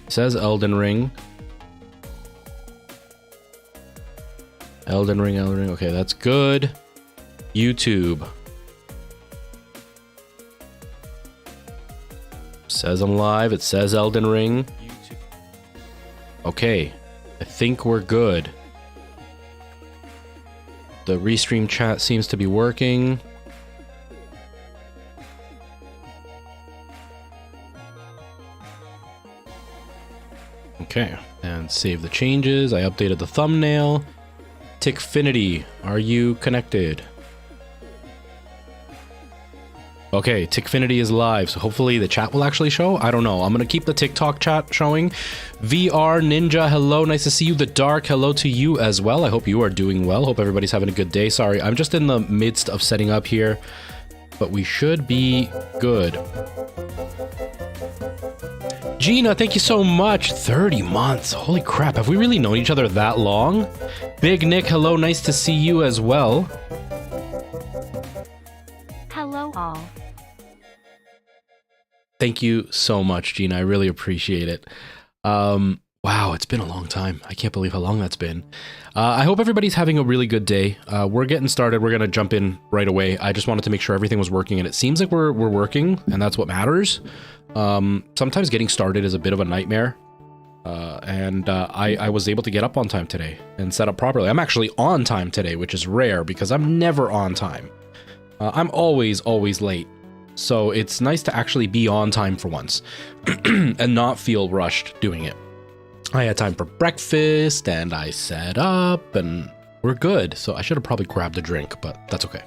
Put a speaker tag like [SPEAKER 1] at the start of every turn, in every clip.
[SPEAKER 1] It says Elden Ring. Elden Ring, Elden Ring. Okay, that's good. YouTube. Says I'm live. It says Elden Ring. Okay, I think we're good. The restream chat seems to be working. Okay, and save the changes. I updated the thumbnail. Tickfinity, are you connected? Okay, Tickfinity is live, so hopefully the chat will actually show. I don't know. I'm gonna keep the TikTok chat showing. VR Ninja, hello, nice to see you. The Dark, hello to you as well. I hope you are doing well. Hope everybody's having a good day. Sorry, I'm just in the midst of setting up here, but we should be good. Gina, thank you so much. 30 months. Holy crap. Have we really known each other that long? Big Nick, hello. Nice to see you as well.
[SPEAKER 2] Hello all.
[SPEAKER 1] Thank you so much, Gina. I really appreciate it. Wow, it's been a long time. I can't believe how long that's been. I hope everybody's having a really good day. We're getting started. We're going to jump in right away. I just wanted to make sure everything was working, and it seems like we're working, and that's what matters. Sometimes getting started is a bit of a nightmare. I was able to get up on time today and set up properly. I'm actually on time today, which is rare because I'm never on time. I'm always late. So it's nice to actually be on time for once and not feel rushed doing it. I had time for breakfast and I set up and we're good. So I should have probably grabbed a drink, but that's okay.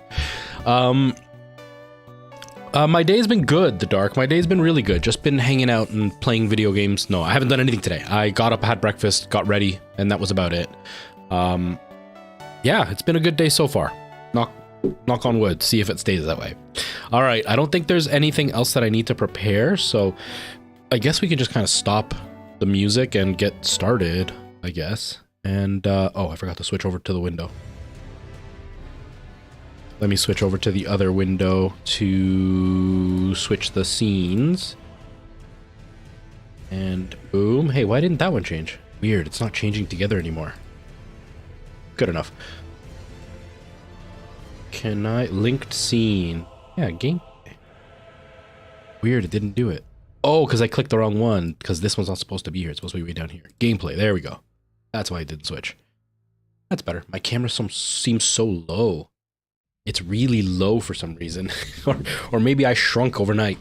[SPEAKER 1] My day's been good, The Dark. My day's been really good. Just been hanging out and playing video games. No, I haven't done anything today. I got up, had breakfast, got ready, and that was about it. Yeah, it's been a good day so far. Knock on wood, see if it stays that way. All right, I don't think there's anything else that I need to prepare, so I guess we can just kind of stop the music and get started, I guess. And, oh, I forgot to switch over to the window. Let me switch over to the other window to switch the scenes. And boom. Hey, why didn't that one change? Weird, it's not changing together anymore. Good enough. Can I... Linked scene. Yeah, game. Weird, it didn't do it. Oh, because I clicked the wrong one. Because this one's not supposed to be here. It's supposed to be way down here. Gameplay, there we go. That's why it didn't switch. That's better. My camera seems so low. It's really low for some reason. or maybe I shrunk overnight.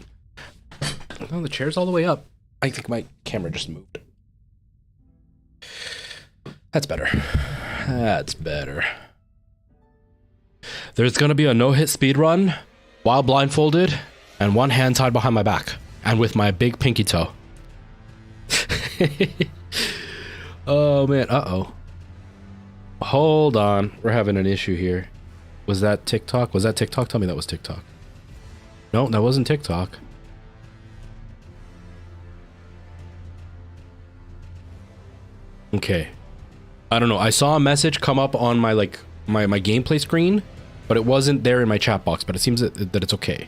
[SPEAKER 1] Oh, the chair's all the way up. I think my camera just moved. That's better. That's better. There's gonna be a no-hit speedrun while blindfolded and one hand tied behind my back and with my big pinky toe. Oh man, uh-oh. Hold on, we're having an issue here. Was that TikTok? Was that TikTok? Tell me that was TikTok. No, that wasn't TikTok. Okay. I don't know. I saw a message come up on my my gameplay screen, but it wasn't there in my chat box, but it seems that it's okay.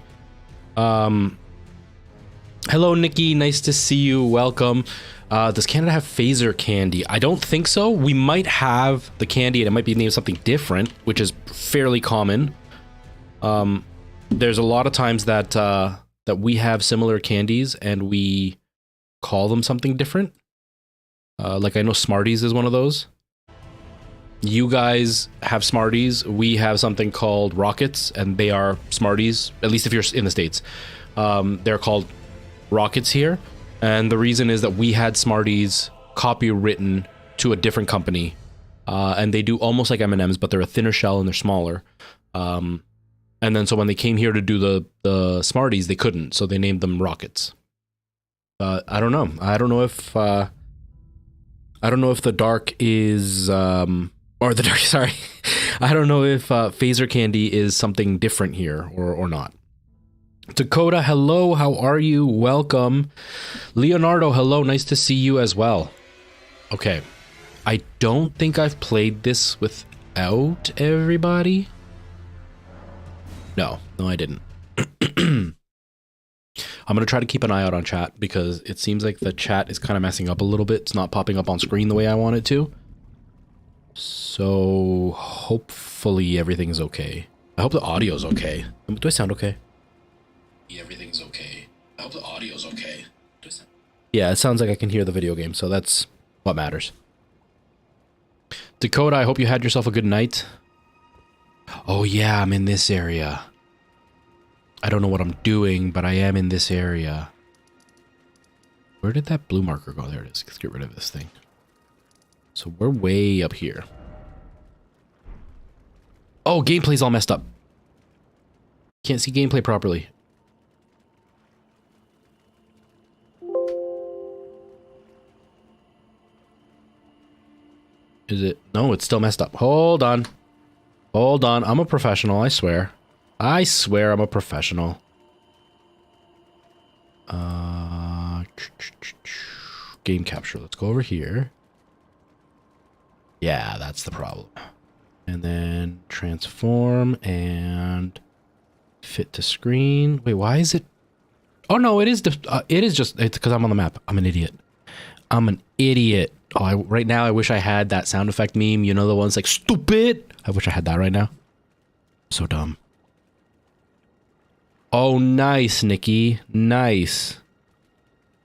[SPEAKER 1] Hello Nikki, nice to see you. Welcome. Does Canada have phaser candy? I don't think so. We might have the candy and it might be named something different, which is fairly common. There's a lot of times that that we have similar candies and we call them something different. Like I know Smarties is one of those. You guys have Smarties. We have something called Rockets, and they are Smarties, at least if you're in the States. They're called Rockets here. And the reason is that we had Smarties copywritten to a different company. And they do almost like M&Ms, but they're a thinner shell and they're smaller. And then so when they came here to do the Smarties, they couldn't. So they named them Rockets. I don't know. I don't know if the Dark is... or the Dark, sorry. I don't know if phaser candy is something different here or not. Dakota, hello, how are you? Welcome. Leonardo, hello, nice to see you as well. Okay, I don't think I've played this without everybody. No, I didn't. I'm going to try to keep an eye out on chat because it seems like the chat is kind of messing up a little bit. It's not popping up on screen the way I want it to. So hopefully everything's okay. I hope the audio's okay. Do I sound okay? Everything's okay. I hope the audio's okay. Yeah, it sounds like I can hear the video game, so that's what matters. Dakota, I hope you had yourself a good night. Oh yeah, I'm in this area. I don't know what I'm doing, but I am in this area. Where did that blue marker go? There it is. Let's get rid of this thing. So we're way up here. Oh, gameplay's all messed up. Can't see gameplay properly. Is it? No, it's still messed up. Hold on. Hold on. I'm a professional, I swear. I swear I'm a professional. Game capture. Let's go over here. Yeah, that's the problem. And then transform and fit to screen. Wait, why is it? Oh no, it is just, it's because I'm on the map. I'm an idiot. I'm an idiot. Oh, right now I wish I had that sound effect meme. You know, the ones like stupid. I wish I had that right now. So dumb. Oh, nice, Nikki. Nice.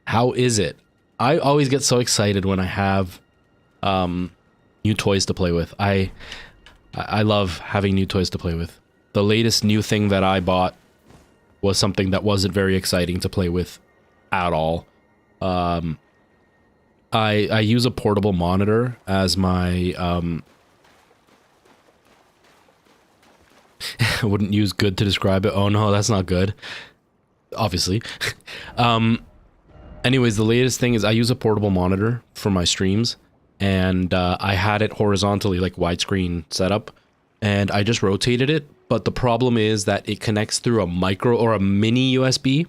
[SPEAKER 1] How is it? I always get so excited when I have new toys to play with. I love having new toys to play with. The latest new thing that I bought was something that wasn't very exciting to play with at all. I use a portable monitor as my I wouldn't use good to describe it. Oh no, that's not good. Obviously. Anyways, the latest thing is I use a portable monitor for my streams, and I had it horizontally, like widescreen setup, and I just rotated it. But the problem is that it connects through a micro or a mini USB,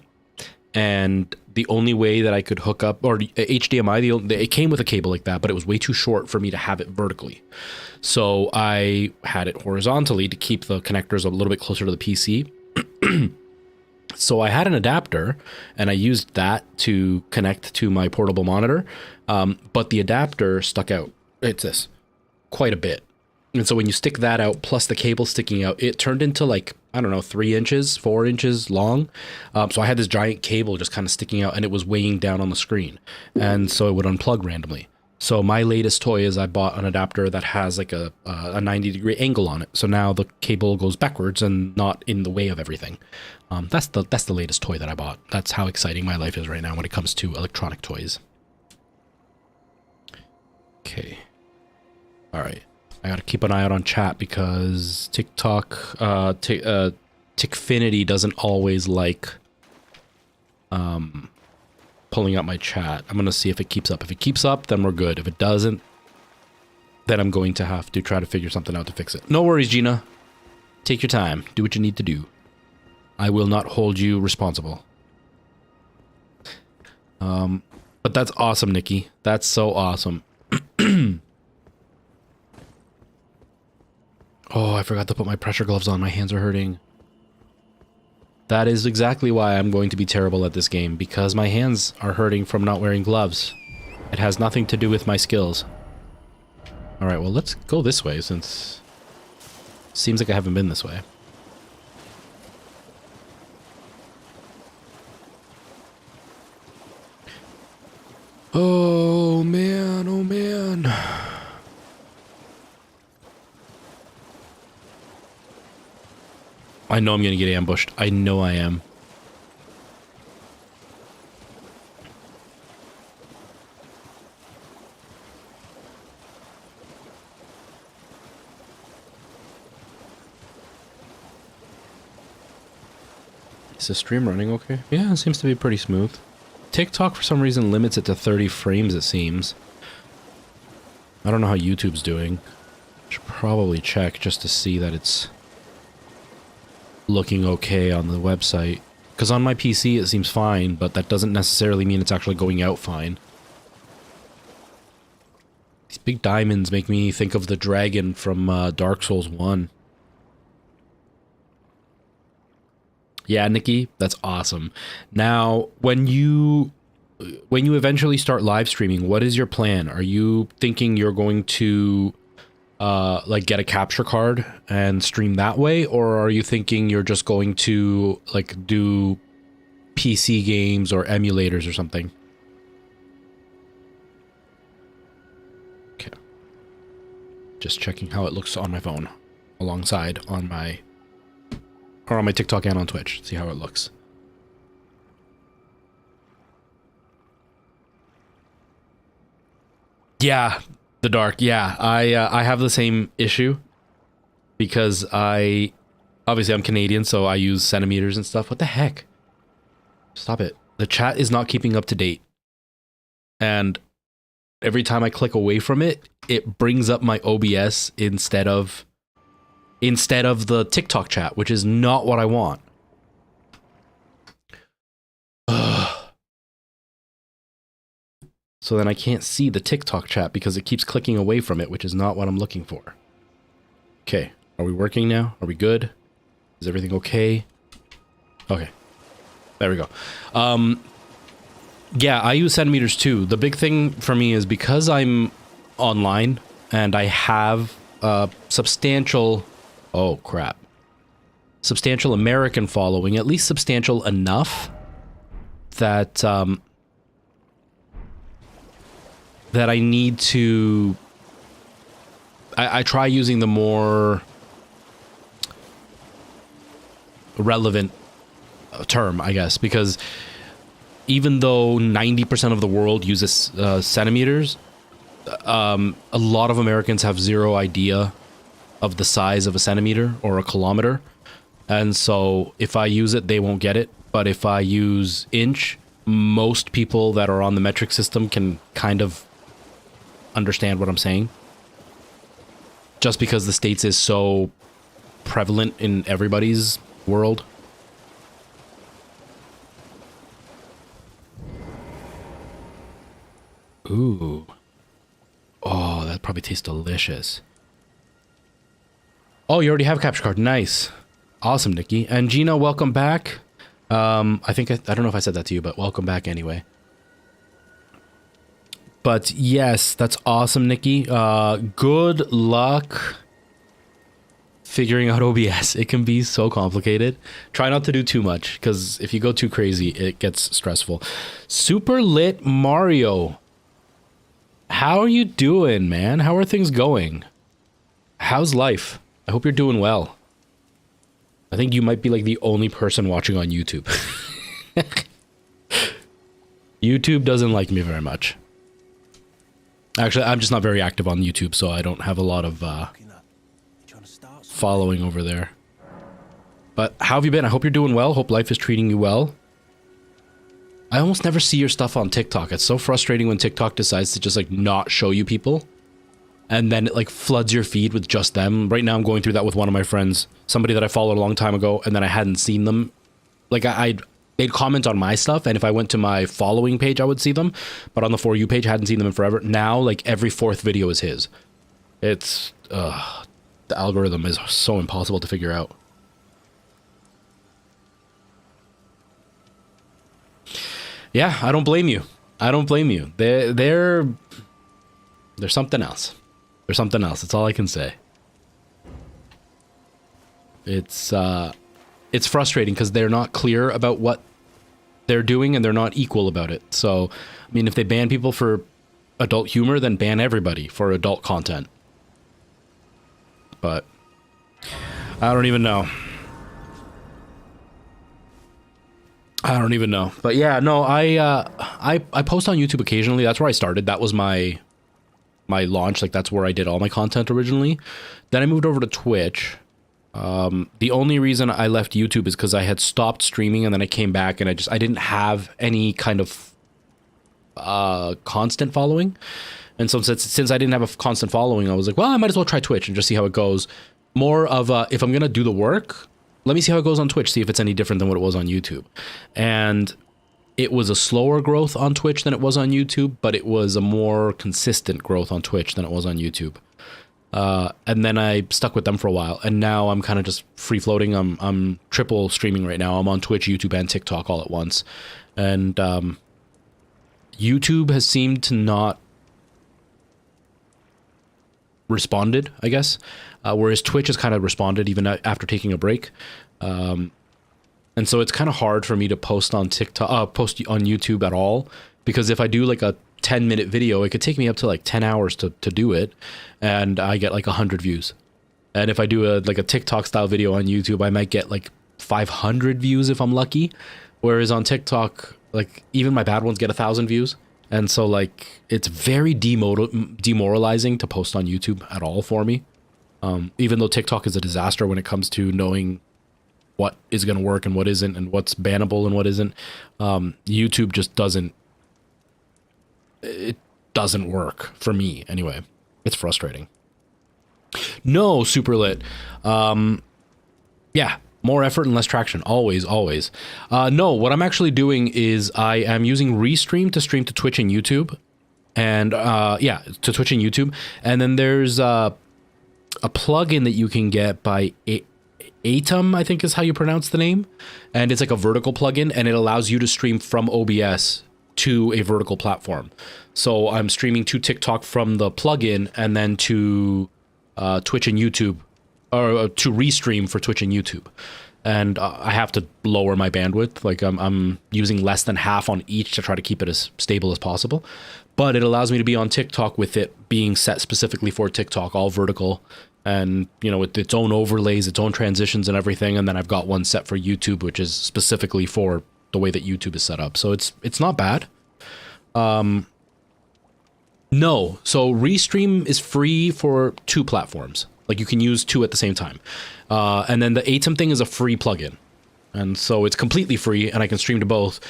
[SPEAKER 1] and the only way that I could hook up, or HDMI, it came with a cable like that, but it was way too short for me to have it vertically. So I had it horizontally to keep the connectors a little bit closer to the PC. So I had an adapter, and I used that to connect to my portable monitor, but the adapter stuck out. It's this, quite a bit. And so when you stick that out, plus the cable sticking out, it turned into like, I don't know, 3 inches, 4 inches long. So I had this giant cable just kind of sticking out, and it was weighing down on the screen. And so it would unplug randomly. So my latest toy is I bought an adapter that has like a 90-degree angle on it. So now the cable goes backwards and not in the way of everything. That's the latest toy that I bought. That's how exciting my life is right now when it comes to electronic toys. Okay. All right. I gotta keep an eye out on chat because TikTok, Tickfinity doesn't always like pulling up my chat. I'm gonna see if it keeps up. If it keeps up, then we're good. If it doesn't, then I'm going to have to try to figure something out to fix it. No worries, Gina. Take your time. Do what you need to do. I will not hold you responsible. But that's awesome, Nikki. That's so awesome. Oh, I forgot to put my pressure gloves on. My hands are hurting. That is exactly why I'm going to be terrible at this game, because my hands are hurting from not wearing gloves. It has nothing to do with my skills. Alright, well, let's go this way, since it seems like I haven't been this way. Oh, man, oh, man. I know I'm going to get ambushed. I know I am. Is the stream running okay? Yeah, it seems to be pretty smooth. TikTok, for some reason, limits it to 30 frames, it seems. I don't know how YouTube's doing. Should probably check just to see that it's looking okay on the website, because on my PC it seems fine, but that doesn't necessarily mean it's actually going out fine. These big diamonds make me think of the dragon from Dark Souls 1. Yeah, Nikki, that's awesome. Now, when you eventually start live streaming, what is your plan? Are you thinking you're going to like get a capture card and stream that way, or are you thinking you're just going to like do PC games or emulators or something? Okay. Just checking how it looks on my phone alongside on my TikTok and on Twitch. See how it looks. Yeah, the dark. Yeah, I have the same issue because obviously I'm Canadian, so I use centimeters and stuff. What the heck? Stop it. The chat is not keeping up to date. And every time I click away from it, it brings up my OBS instead of the TikTok chat, which is not what I want. So then I can't see the TikTok chat because it keeps clicking away from it, which is not what I'm looking for. Okay, are we working now? Are we good? Is everything okay? Okay, there we go. Yeah, I use centimeters too. The big thing for me is because I'm online and I have a substantial, oh crap, substantial American following, at least substantial enough that that I need to, I try using the more relevant term, I guess, because even though 90% of the world uses centimeters, a lot of Americans have zero idea of the size of a centimeter or a kilometer. And so if I use it, they won't get it. But if I use inch, most people that are on the metric system can kind of understand what I'm saying. Just because the States is so prevalent in everybody's world. Ooh. Oh, that probably tastes delicious. Oh, you already have a capture card. Nice. Awesome, Nikki. And Gina, welcome back. I think I don't know if I said that to you, but welcome back anyway. But yes, that's awesome, Nikki. Good luck figuring out OBS. It can be so complicated. Try not to do too much, because if you go too crazy, it gets stressful. Super Lit Mario. How are you doing, man? How are things going? How's life? I hope you're doing well. I think you might be like the only person watching on YouTube. YouTube doesn't like me very much. Actually, I'm just not very active on YouTube, so I don't have a lot of following over there. But how have you been? I hope you're doing well. Hope life is treating you well. I almost never see your stuff on TikTok. It's so frustrating when TikTok decides to just like not show you people. And then it like floods your feed with just them. Right now I'm going through that with one of my friends. Somebody that I followed a long time ago, and then I hadn't seen them. Like they'd comment on my stuff, and if I went to my following page, I would see them. But on the For You page, I hadn't seen them in forever. Now, like every fourth video is his. It's, the algorithm is so impossible to figure out. Yeah, I don't blame you. I don't blame you. They're something else. There's something else. That's all I can say. It's frustrating because they're not clear about what they're doing, and they're not equal about it. So, I mean, if they ban people for adult humor, then ban everybody for adult content. But I don't even know. I don't even know. But yeah, no, I post on YouTube occasionally. That's where I started. That was my launch. Like, that's where I did all my content originally. Then I moved over to Twitch. The only reason I left YouTube is because I had stopped streaming, and then I came back, and I didn't have any kind of constant following. And so since I didn't have a constant following, I was like, well, I might as well try Twitch and just see how it goes. More of a, if I'm gonna do the work, let me see how it goes on Twitch, see if it's any different than what it was on YouTube. And it was a slower growth on Twitch than it was on YouTube, but it was a more consistent growth on Twitch than it was on YouTube. And then I stuck with them for a while, and now I'm kind of just free floating. I'm triple streaming right now. I'm on Twitch, YouTube, and TikTok all at once, and YouTube has seemed to not responded, I guess, whereas Twitch has kind of responded even after taking a break. And so it's kind of hard for me to post on TikTok, post on YouTube at all, because if I do like a 10-minute video, it could take me up to like 10 hours to do it, and I get like 100 views. And if I do a TikTok style video on YouTube, I might get like 500 views if I'm lucky, whereas on TikTok, like even my bad ones get 1,000 views. And so like it's very demoralizing to post on YouTube at all for me. Even though TikTok is a disaster when it comes to knowing what is going to work and what isn't, and what's bannable and what isn't, YouTube just doesn't work for me anyway. It's frustrating. No, super lit. Yeah, more effort and less traction. Always. No, what I'm actually doing is I am using Restream to stream to Twitch and YouTube. And to Twitch and YouTube. And then there's a plugin that you can get by Atom, I think is how you pronounce the name. And it's like a vertical plugin, and it allows you to stream from OBS to a vertical platform. So I'm streaming to TikTok from the plugin, and then to Twitch and YouTube, or to Restream for Twitch and YouTube. And I have to lower my bandwidth. Like I'm using less than half on each to try to keep it as stable as possible. But it allows me to be on TikTok with it being set specifically for TikTok, all vertical, and with its own overlays, its own transitions and everything. And then I've got one set for YouTube, which is specifically for the way that YouTube is set up. So it's not bad. No, so Restream is free for 2 platforms. Like you can use 2 at the same time. And then the Atom thing is a free plugin. And so it's completely free, and I can stream to both.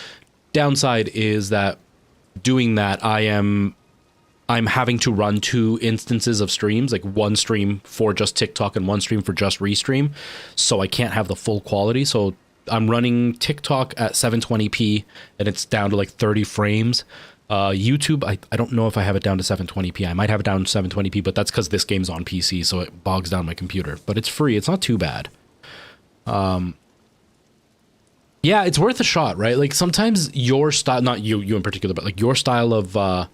[SPEAKER 1] Downside is that doing that, I'm having to run 2 instances of streams, like one stream for just TikTok and one stream for just Restream. So I can't have the full quality. So I'm running TikTok at 720p, and it's down to like 30 frames. YouTube, I don't know if I have it down to 720p. I might have it down to 720p, but that's because this game's on PC, so it bogs down my computer. But it's free. It's not too bad. Yeah, it's worth a shot, right? Like sometimes your style, not you in particular, but like your style of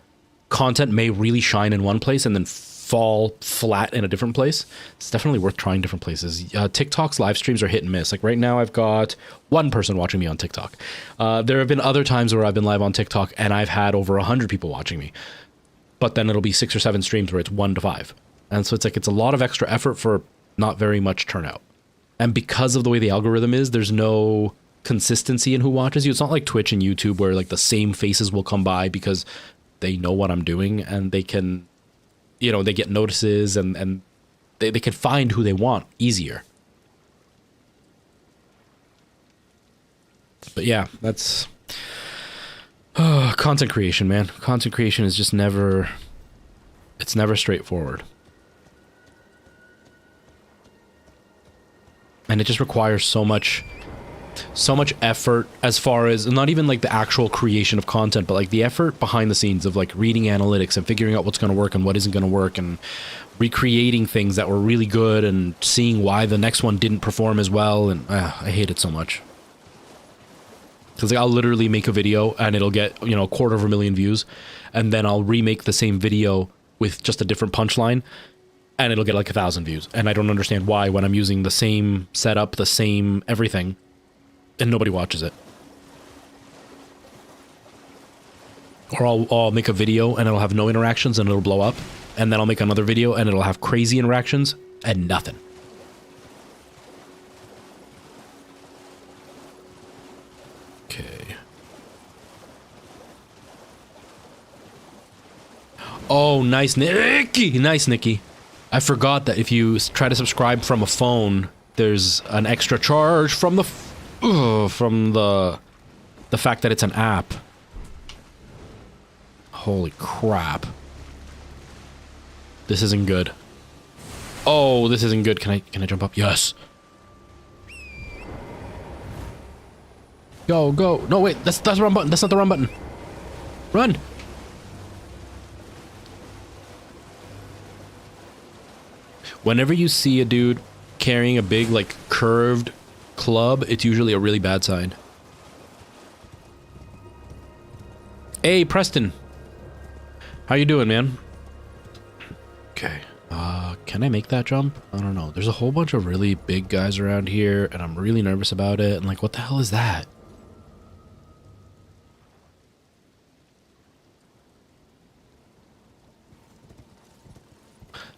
[SPEAKER 1] content may really shine in one place and then fall flat in a different place. It's definitely worth trying different places. TikTok's live streams are hit and miss. Like right now I've got 1 person watching me on TikTok. There have been other times where I've been live on TikTok and I've had over 100 people watching me, but then it'll be 6 or 7 streams where it's 1 to 5. And so it's like, it's a lot of extra effort for not very much turnout. And because of the way the algorithm is, there's no consistency in who watches you. It's not like Twitch and YouTube where like the same faces will come by because they know what I'm doing, and they can, they get notices, and they can find who they want easier. But yeah, that's content creation, man. Content creation is just never straightforward. And it just requires so much effort, as far as not even like the actual creation of content, but like the effort behind the scenes of like reading analytics and figuring out what's going to work and what isn't going to work, and recreating things that were really good and seeing why the next one didn't perform as well. And I hate it so much, because like I'll literally make a video and it'll get 250,000 views, and then I'll remake the same video with just a different punchline and it'll get like 1,000 views, and I don't understand why when I'm using the same setup, the same everything, and nobody watches it. Or I'll make a video and it'll have no interactions and it'll blow up, and then I'll make another video and it'll have crazy interactions and nothing. Okay. Oh, nice, Nikki! Nice, Nikki. I forgot that if you try to subscribe from a phone, there's an extra charge from the fact that it's an app. Holy crap. This isn't good. Oh, this isn't good. Can I jump up? Yes. Go, go. No, wait, that's the wrong button. That's not the wrong button. Run. Whenever you see a dude carrying a big, like, curved club, it's usually a really bad sign. Hey, Preston. How you doing, man? Okay. Can I make that jump? I don't know. There's a whole bunch of really big guys around here, and I'm really nervous about it. And like, what the hell is that?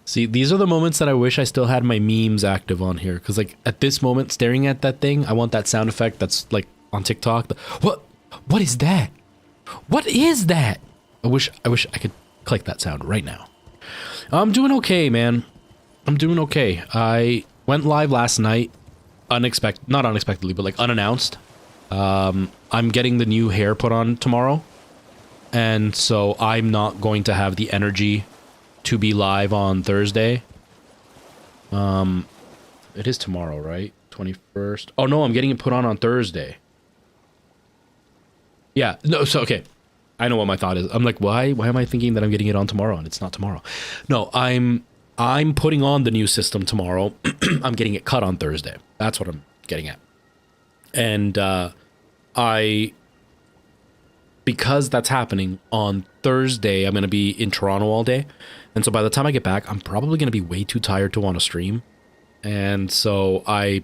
[SPEAKER 1] See, these are the moments that I wish I still had my memes active on here. Because, like, at this moment, staring at that thing, I want that sound effect that's, like, on TikTok. What is that? What is that? I wish I could click that sound right now. I'm doing okay, man. I'm doing okay. I went live last night. Not unexpectedly, but, like, unannounced. I'm getting the new hair put on tomorrow. And so I'm not going to have the energy to be live on Thursday. It is tomorrow, right? 21st. Oh no, I'm getting it put on Thursday. Yeah, no, so okay. I know what my thought is. I'm like, why am I thinking that I'm getting it on tomorrow and it's not tomorrow? No, I'm putting on the new system tomorrow. I'm getting it cut on Thursday. That's what I'm getting at. And because that's happening on Thursday, I'm going to be in Toronto all day. And so by the time I get back, I'm probably going to be way too tired to want to stream. And so I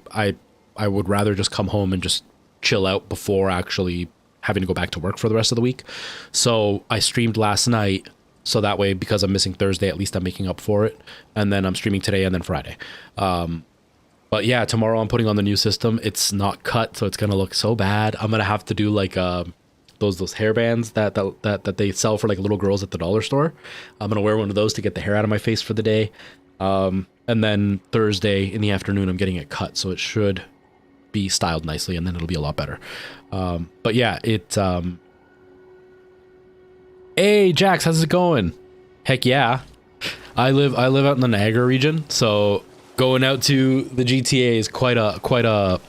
[SPEAKER 1] would rather just come home and just chill out before actually having to go back to work for the rest of the week. So I streamed last night. So that way, because I'm missing Thursday, at least I'm making up for it. And then I'm streaming today and then Friday. But yeah, tomorrow I'm putting on the new system. It's not cut, so it's going to look so bad. I'm going to have to do like those hairbands that they sell for like little girls at the dollar store. I'm gonna wear one of those to get the hair out of my face for the day. And then Thursday in the afternoon, I'm getting it cut, so it should be styled nicely, and then it'll be a lot better. But yeah, Hey, Jax, how's it going? Heck yeah. I live out in the Niagara region, so going out to the GTA is quite a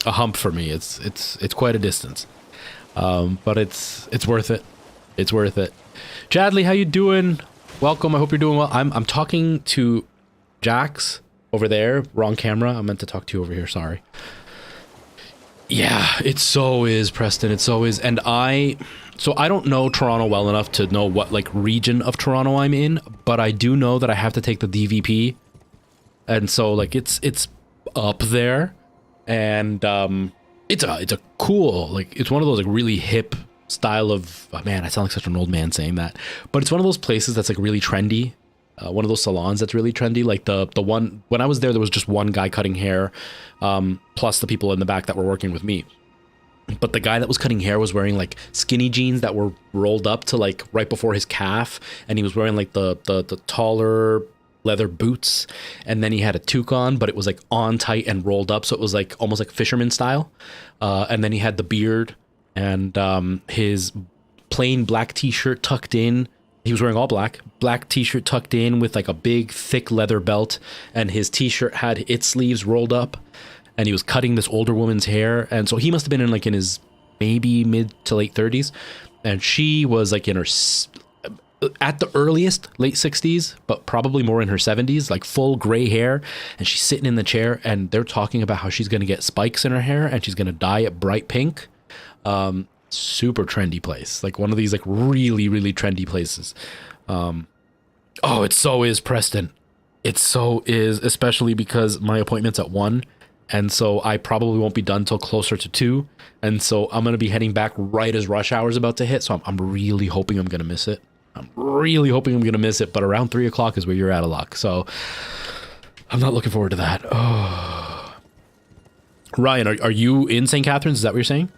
[SPEAKER 1] hump for me. It's quite a distance. But it's worth it. It's worth it. Jadley, how you doing? Welcome. I hope you're doing well. I'm talking to Jax over there. Wrong camera. I meant to talk to you over here. Sorry. Yeah, it so is, Preston. It so is. And so I don't know Toronto well enough to know what like region of Toronto I'm in, but I do know that I have to take the DVP. And so like it's up there, and it's a cool, like, it's one of those like really hip style of, oh man, I sound like such an old man saying that, but it's one of those places that's like really trendy. One of those salons that's really trendy. Like the one, when I was there was just one guy cutting hair, plus the people in the back that were working with me. But the guy that was cutting hair was wearing like skinny jeans that were rolled up to like right before his calf, and he was wearing like the taller leather boots, and then he had a toque on, but it was like on tight and rolled up, so it was like almost like fisherman style. And then he had the beard, and his plain black t-shirt tucked in. He was wearing all black t-shirt tucked in with like a big thick leather belt, and his t-shirt had its sleeves rolled up, and he was cutting this older woman's hair. And so he must have been in his maybe mid to late 30s, and she was like in her at the earliest late 60s, but probably more in her 70s, like full gray hair. And she's sitting in the chair, and they're talking about how she's going to get spikes in her hair and she's going to dye it bright pink. Super trendy place, like one of these like really, really trendy places. Oh, it so is, Preston. It so is, especially because my appointment's at 1. And so I probably won't be done till closer to 2. And so I'm going to be heading back right as rush hour is about to hit. So I'm really hoping I'm going to miss it. I'm really hoping I'm going to miss it, but around 3 o'clock is where you're out of luck. So I'm not looking forward to that. Oh. Ryan, are you in St. Catharines? Is that what you're saying?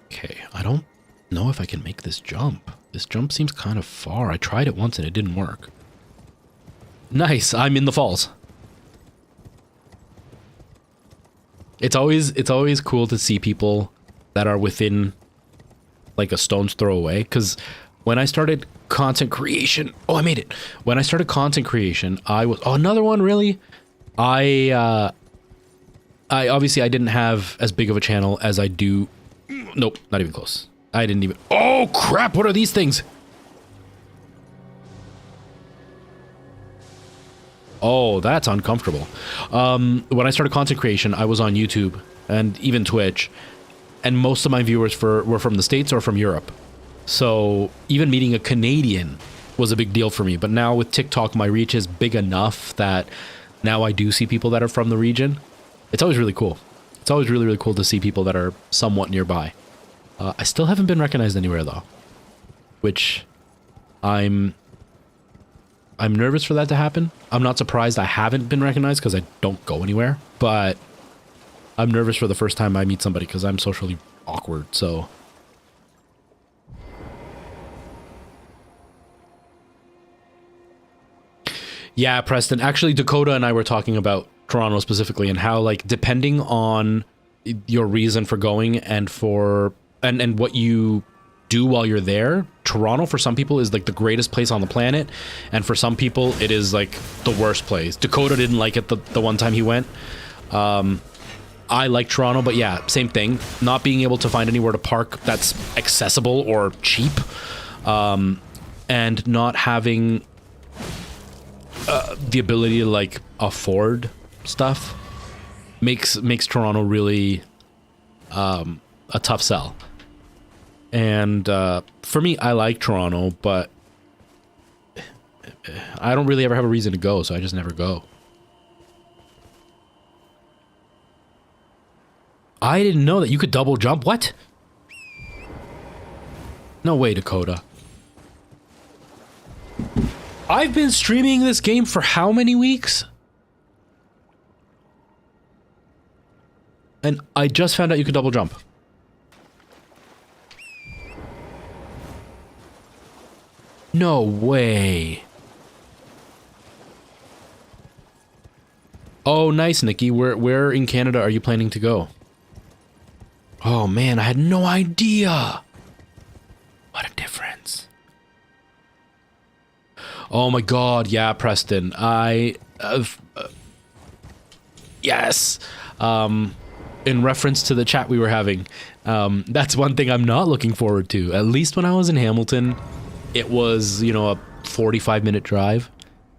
[SPEAKER 1] Okay, I don't know if I can make this jump. This jump seems kind of far. I tried it once and it didn't work. Nice, I'm in the falls. It's always cool to see people that are within like a stone's throw away, because when I started content creation, oh, I made it. When I started content creation, I was, oh, another one, really? I obviously I didn't have as big of a channel as I do. Nope, not even close. I didn't even, oh crap, what are these things? Oh, that's uncomfortable. When I started content creation, I was on YouTube and even Twitch, and most of my viewers were from the States or from Europe. So even meeting a Canadian was a big deal for me. But now with TikTok, my reach is big enough that now I do see people that are from the region. It's always really cool. It's always really, really cool to see people that are somewhat nearby. I still haven't been recognized anywhere though, which I'm nervous for that to happen. I'm not surprised I haven't been recognized because I don't go anywhere, but I'm nervous for the first time I meet somebody because I'm socially awkward, so. Yeah, Preston. Actually, Dakota and I were talking about Toronto specifically and how, like, depending on your reason for going and and what you do while you're there, Toronto for some people is like the greatest place on the planet, and for some people it is like the worst place. Dakota didn't like it the one time he went. I like Toronto, but yeah, same thing. Not being able to find anywhere to park that's accessible or cheap, and not having the ability to like afford stuff makes Toronto really a tough sell. And for me, I like Toronto, but I don't really ever have a reason to go, so I just never go. I didn't know that you could double jump. What? No way, Dakota. I've been streaming this game for how many weeks? And I just found out you could double jump. No way. Oh, nice, Nikki. Where in Canada are you planning to go? Oh man, I had no idea. What a difference. Oh my god, yeah, Preston. Yes. In reference to the chat we were having, that's one thing I'm not looking forward to. At least when I was in Hamilton, it was, you know, a 45-minute drive.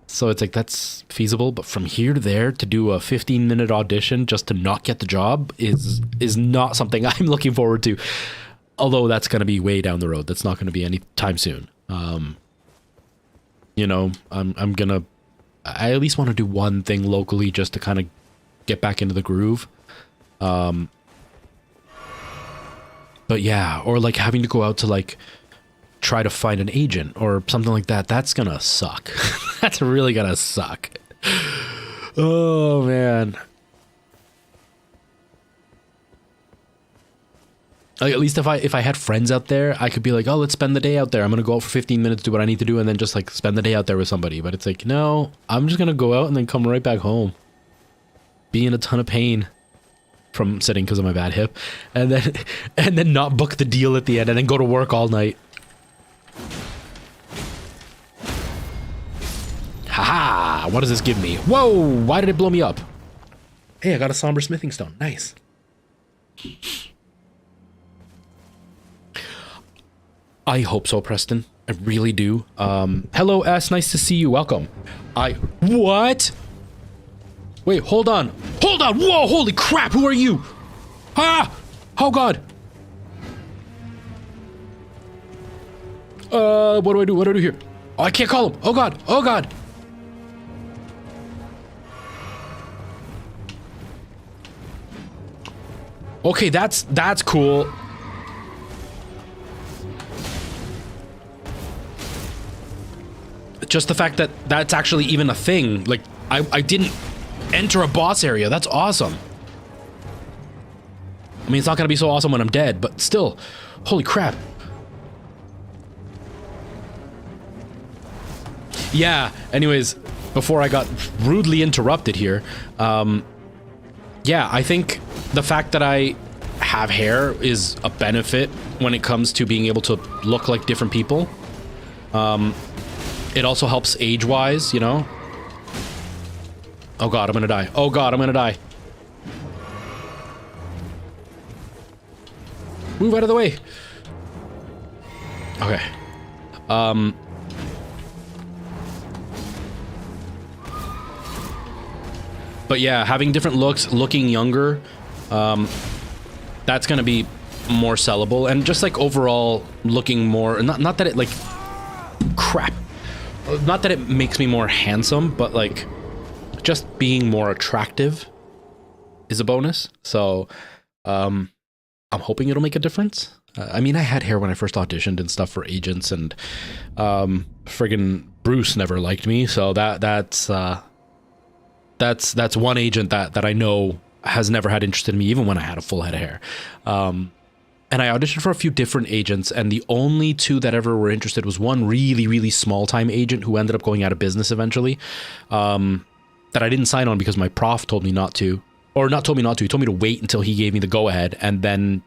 [SPEAKER 1] So it's like, that's feasible. But from here to there, to do a 15-minute audition just to not get the job is not something I'm looking forward to. Although that's going to be way down the road. That's not going to be any time soon. You know, I at least want to do one thing locally just to kind of get back into the groove. But yeah, or like having to go out to like try to find an agent or something like that. That's gonna suck. That's really gonna suck. Oh man. Like, at least if I had friends out there, I could be like, oh, let's spend the day out there. I'm gonna go out for 15 minutes, do what I need to do, and then just like spend the day out there with somebody. But it's like, no, I'm just gonna go out and then come right back home, be in a ton of pain from sitting because of my bad hip, and then not book the deal at the end, and then go to work all night. Haha! What does this give me? Whoa! Why did it blow me up? Hey, I got a somber smithing stone. Nice. I hope so, Preston. I really do. Hello, S. Nice to see you. Welcome. What? Wait, hold on. Hold on! Whoa! Holy crap! Who are you? Ah! Oh god! What do I do? What do I do here? Oh, I can't call him. Oh god! Oh god! Okay, that's cool. Just the fact that that's actually even a thing. Like, I didn't enter a boss area. That's awesome. I mean, it's not gonna be so awesome when I'm dead, but still. Holy crap. Yeah, anyways, before I got rudely interrupted here, yeah, I think the fact that I have hair is a benefit when it comes to being able to look like different people. It also helps age-wise, you know? Oh god, I'm gonna die. Oh god, I'm gonna die. Move out of the way. Okay. But yeah, having different looks, looking younger, that's gonna be more sellable, and just like overall looking more, not that it like, crap, not that it makes me more handsome, but like just being more attractive is a bonus. So I'm hoping it'll make a difference. I mean, I had hair when I first auditioned and stuff for agents, and friggin' Bruce never liked me, so that's one agent that I know has never had interest in me, even when I had a full head of hair. And I auditioned for a few different agents, and the only two that ever were interested was one really, really small time agent who ended up going out of business eventually, that I didn't sign on because my prof told me not to, or not told me not to, he told me to wait until he gave me the go ahead, and then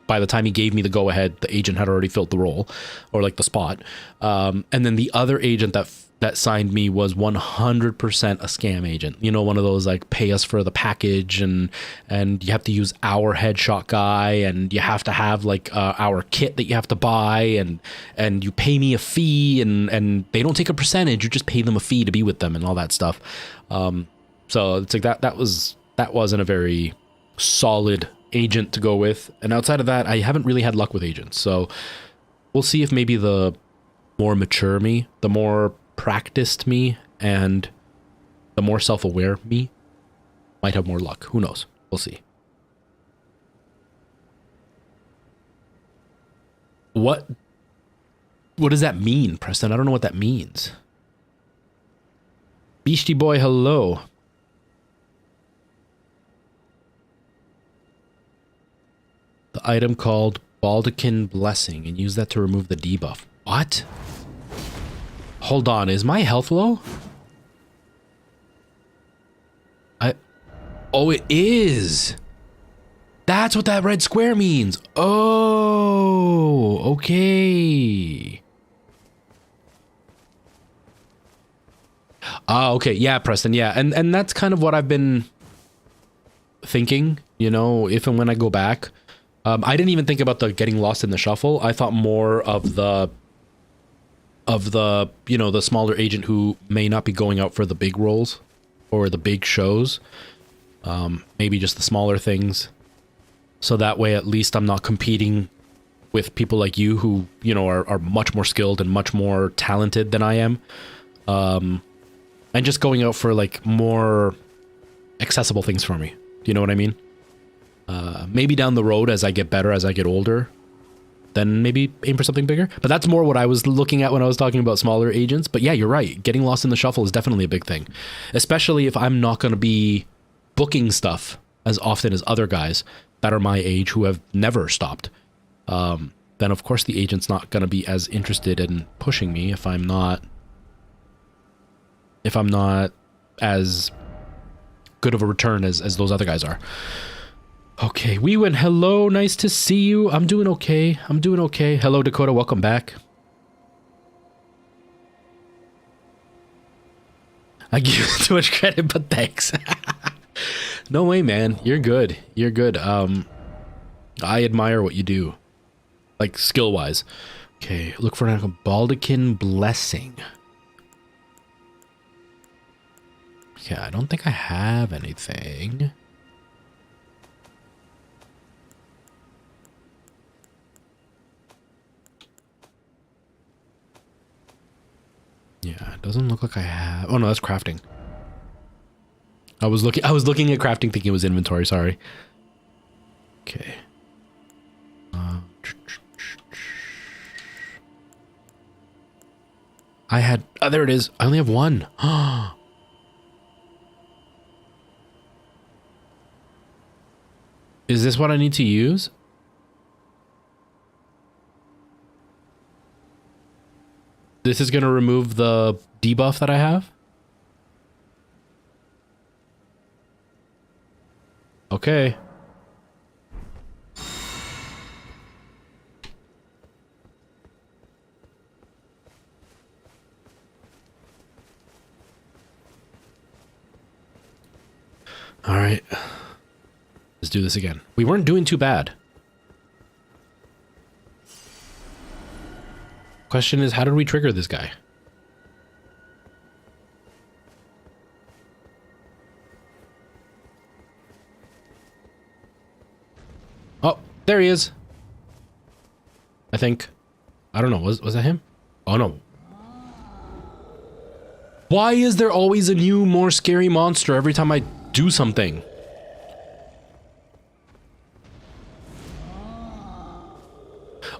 [SPEAKER 1] by the time he gave me the go ahead, the agent had already filled the role, or like the spot. And then the other agent that signed me was 100% a scam agent. You know, one of those like pay us for the package, and you have to use our headshot guy, and you have to have like our kit that you have to buy, and you pay me a fee, and they don't take a percentage. You just pay them a fee to be with them and all that stuff. So it's like that wasn't a very solid agent to go with. And outside of that, I haven't really had luck with agents. So we'll see if maybe the more mature me, the more practiced me, and the more self-aware me might have more luck. Who knows? We'll see. What does that mean, Preston? I don't know what that means. Beastie Boy, hello. The item called Baldachin Blessing, and use that to remove the debuff. What? Hold on, is my health low? Oh, it is. That's what that red square means. Oh, okay. Okay, yeah, Preston, yeah. And that's kind of what I've been thinking, you know, if and when I go back. I didn't even think about the getting lost in the shuffle. I thought more of the, you know, the smaller agent who may not be going out for the big roles or the big shows. Maybe just the smaller things. So that way, at least I'm not competing with people like you who, you know, are much more skilled and much more talented than I am. And just going out for like more accessible things for me. Do you know what I mean? Maybe down the road as I get better, as I get older, then maybe aim for something bigger. But that's more what I was looking at when I was talking about smaller agents. But yeah, you're right. Getting lost in the shuffle is definitely a big thing. Especially if I'm not going to be booking stuff as often as other guys that are my age who have never stopped. Then of course the agent's not going to be as interested in pushing me if I'm not as good of a return as those other guys are. Okay, we went. Hello, nice to see you. I'm doing okay. I'm doing okay. Hello, Dakota. Welcome back. I give you too much credit, but thanks. No way, man. You're good. You're good. I admire what you do, like skill-wise. Okay, look for a Baldachin Blessing. Okay, I don't think I have anything. Yeah, it doesn't look like I have. Oh no, that's crafting. I was looking at crafting thinking it was inventory, sorry. Okay. I had, oh, there it is. I only have one. Is this what I need to use? This is going to remove the debuff that I have? Okay. All right. Let's do this again. We weren't doing too bad. Question is, how did we trigger this guy? There he is. I think. I don't know. Was that him? Oh no. Why is there always a new, more scary monster every time I do something?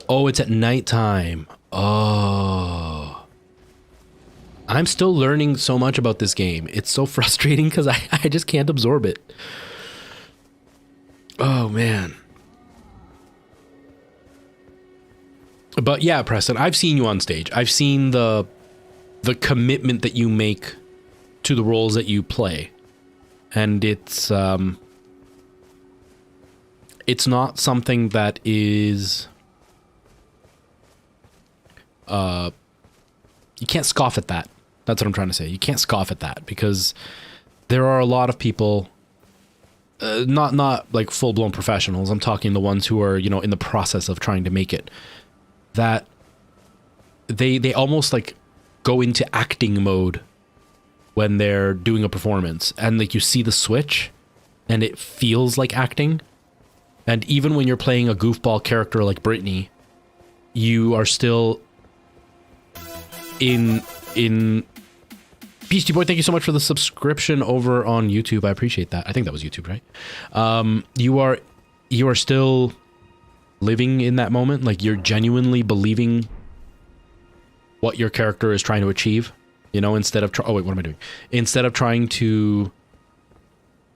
[SPEAKER 1] Oh, it's at nighttime. Oh. I'm still learning so much about this game. It's so frustrating because I just can't absorb it. Oh, man. But yeah, Preston, I've seen you on stage. I've seen the commitment that you make to the roles that you play. And it's not something that is... you can't scoff at that. That's what I'm trying to say. You can't scoff at that because there are a lot of people, not like full-blown professionals. I'm talking the ones who are, you know, in the process of trying to make it, that they almost like go into acting mode when they're doing a performance, and like you see the switch and it feels like acting. And even when you're playing a goofball character like Brittany, you are still in Beastie Boy, thank you so much for the subscription over on YouTube. I appreciate that. I think that was YouTube, right? You are still living in that moment, like you're genuinely believing what your character is trying to achieve, you know, instead of oh wait, what am I doing? Instead of trying to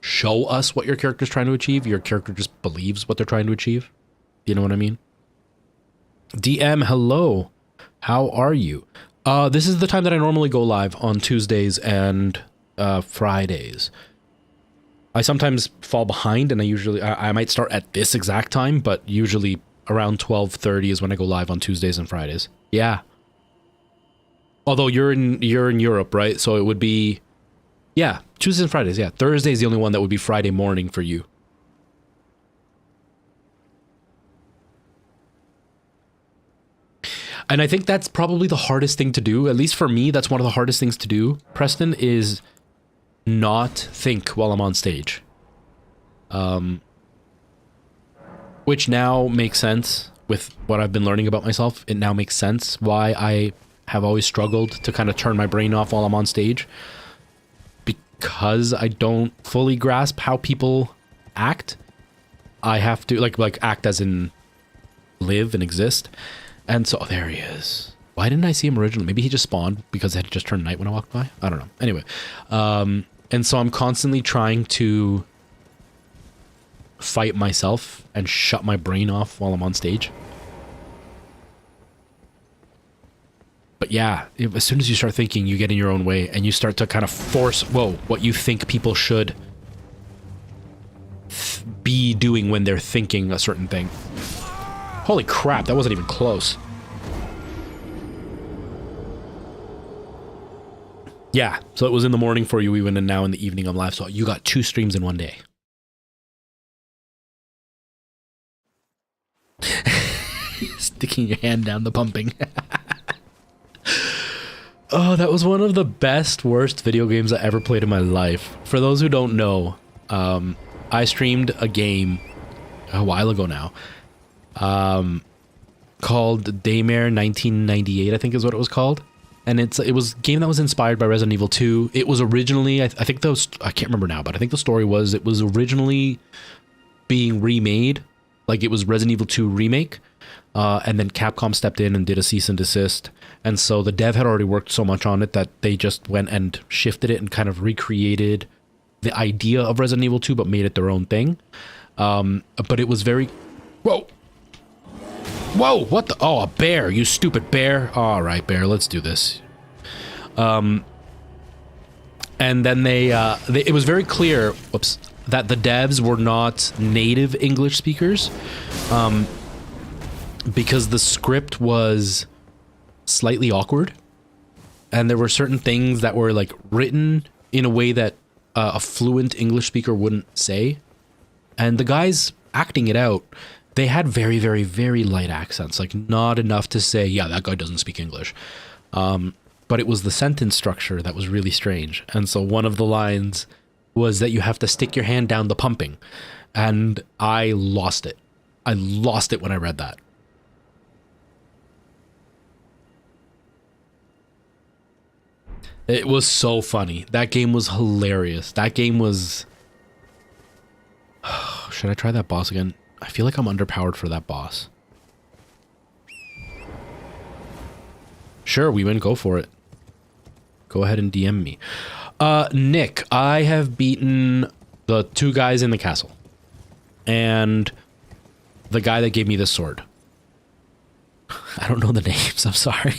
[SPEAKER 1] show us what your character is trying to achieve, your character just believes what they're trying to achieve. You know what I mean? DM, hello. How are you? This is the time that I normally go live on Tuesdays and Fridays. I sometimes fall behind, and I might start at this exact time, but usually around 12:30 is when I go live on Tuesdays and Fridays. Yeah. Although you're in Europe, right? So it would be, yeah, Tuesdays and Fridays. Yeah, Thursday is the only one that would be Friday morning for you. And I think that's probably the hardest thing to do. At least for me, that's one of the hardest things to do, Preston, is not think while I'm on stage. Which now makes sense with what I've been learning about myself. It now makes sense why I have always struggled to kind of turn my brain off while I'm on stage. Because I don't fully grasp how people act. I have to, like act as in live and exist. And so, oh, there he is. Why didn't I see him originally? Maybe he just spawned because it had just turned night when I walked by? I don't know. Anyway. And so I'm constantly trying to fight myself and shut my brain off while I'm on stage. But yeah, as soon as you start thinking, you get in your own way and you start to kind of force, what you think people should be doing when they're thinking a certain thing. Holy crap, that wasn't even close. Yeah, so it was in the morning for you even, and now in the evening I'm live, so you got 2 streams in one day. Sticking your hand down the pumping. Oh, that was one of the best, worst video games I ever played in my life. For those who don't know, I streamed a game a while ago now. Called Daymare 1998, I think is what it was called. And it was a game that was inspired by Resident Evil 2. It was originally, I think those, I can't remember now, but I think the story was it was originally being remade. Like it was Resident Evil 2 remake. And then Capcom stepped in and did a cease and desist. And so the dev had already worked so much on it that they just went and shifted it and kind of recreated the idea of Resident Evil 2, but made it their own thing. But it was very, whoa, what the, oh, a bear, you stupid bear. All right, bear, let's do this. And then it was very clear, whoops, that the devs were not native English speakers. Because the script was slightly awkward, and there were certain things that were like written in a way that a fluent English speaker wouldn't say. And the guys acting it out, they had very, very, very light accents, like not enough to say, yeah, that guy doesn't speak English. But it was the sentence structure that was really strange. And so one of the lines was that you have to stick your hand down the pumping, and I lost it. I lost it when I read that. It was so funny. That game was hilarious. That game was... Should I try that boss again? I feel like I'm underpowered for that boss. Sure, we win. Go for it. Go ahead and DM me. Nick, I have beaten the 2 guys in the castle. And the guy that gave me this sword. I don't know the names. I'm sorry.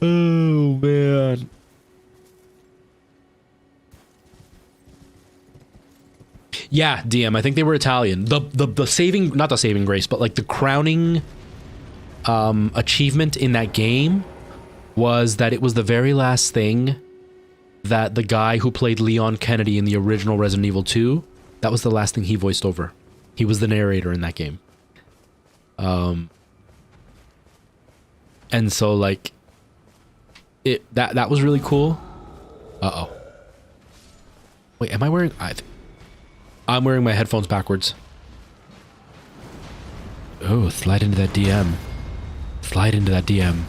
[SPEAKER 1] Oh, man. Yeah, DM. I think they were Italian. The saving, not the saving grace, but like the crowning achievement in that game was that it was the very last thing that the guy who played Leon Kennedy in the original Resident Evil 2, that was the last thing he voiced over. He was the narrator in that game. And so like that was really cool. Uh-oh. Wait, am I wearing... I'm wearing my headphones backwards. Oh, slide into that DM. Slide into that DM.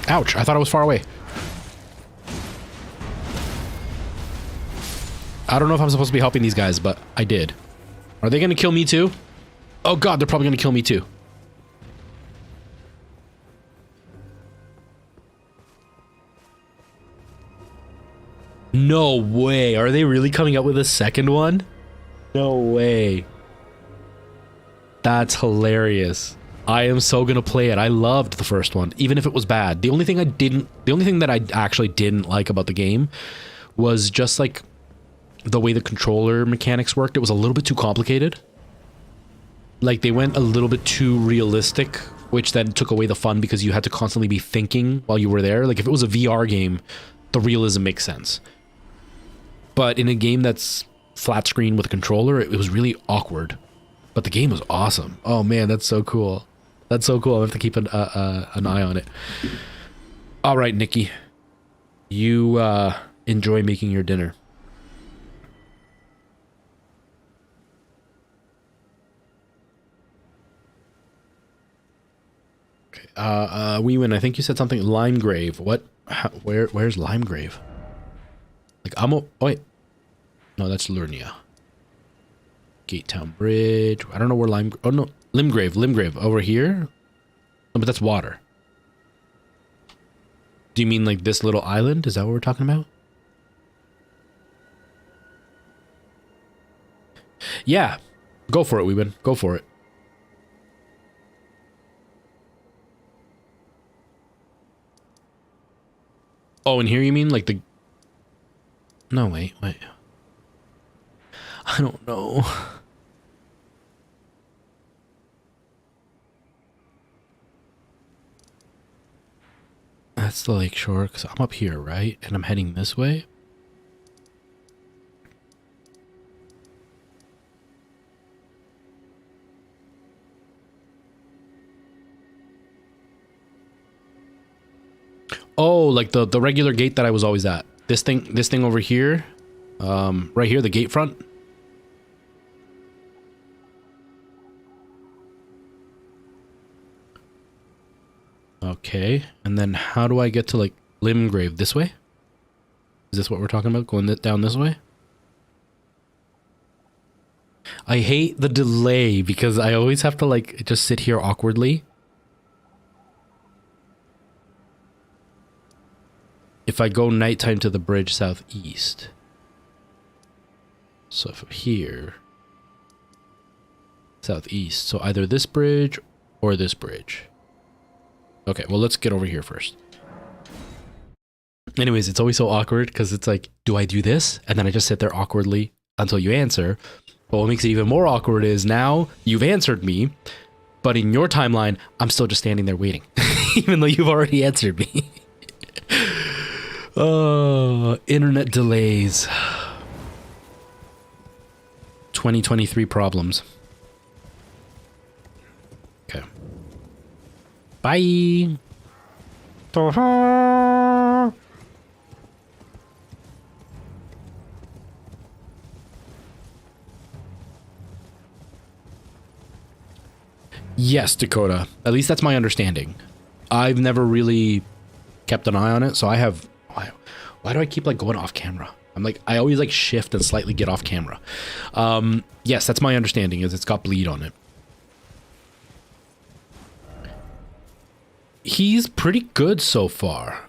[SPEAKER 1] Ouch, I thought I was far away. I don't know if I'm supposed to be helping these guys, but I did. Are they gonna kill me too? Oh god, they're probably gonna kill me too. No way. Are they really coming up with a second one? No way. That's hilarious. I am so gonna play it. I loved the first one, even if it was bad. The only thing that I actually didn't like about the game was just like the way the controller mechanics worked. It was a little bit too complicated. Like they went a little bit too realistic, which then took away the fun because you had to constantly be thinking while you were there. Like if it was a VR game, the realism makes sense. But in a game that's flat screen with a controller, it was really awkward. But the game was awesome. Oh man, that's so cool. That's so cool. I have to keep an eye on it. All right, Nikki. You enjoy making your dinner. Okay. We win. I think you said something. Limegrave. What? Where's Limegrave? Like oh wait. No, that's Lurnia. Gatetown Bridge. I don't know where oh no, Limgrave over here. No, but that's water. Do you mean like this little island? Is that what we're talking about? Yeah, go for it, Weebin. Go for it. Oh, and here you mean like the... No, wait. I don't know. That's the lake shore, because I'm up here, right? And I'm heading this way. Oh, like the regular gate that I was always at. This thing over here. Right here, the gate front. Okay, and then how do I get to like Limgrave? This way? Is this what we're talking about? Going down this way? I hate the delay because I always have to like just sit here awkwardly. If I go nighttime to the bridge southeast. So from here, southeast. So either this bridge or this bridge. Okay, well, let's get over here first. Anyways, it's always so awkward because it's like, do I do this? And then I just sit there awkwardly until you answer. But what makes it even more awkward is now you've answered me, but in your timeline, I'm still just standing there waiting, even though you've already answered me. Oh, internet delays. 2023 problems. Okay. Bye. Yes, Dakota. At least that's my understanding. I've never really kept an eye on it, so I have... Why do I keep like going off camera? I'm like, I always like shift and slightly get off camera. Yes, that's my understanding, is it's got bleed on it. He's pretty good so far.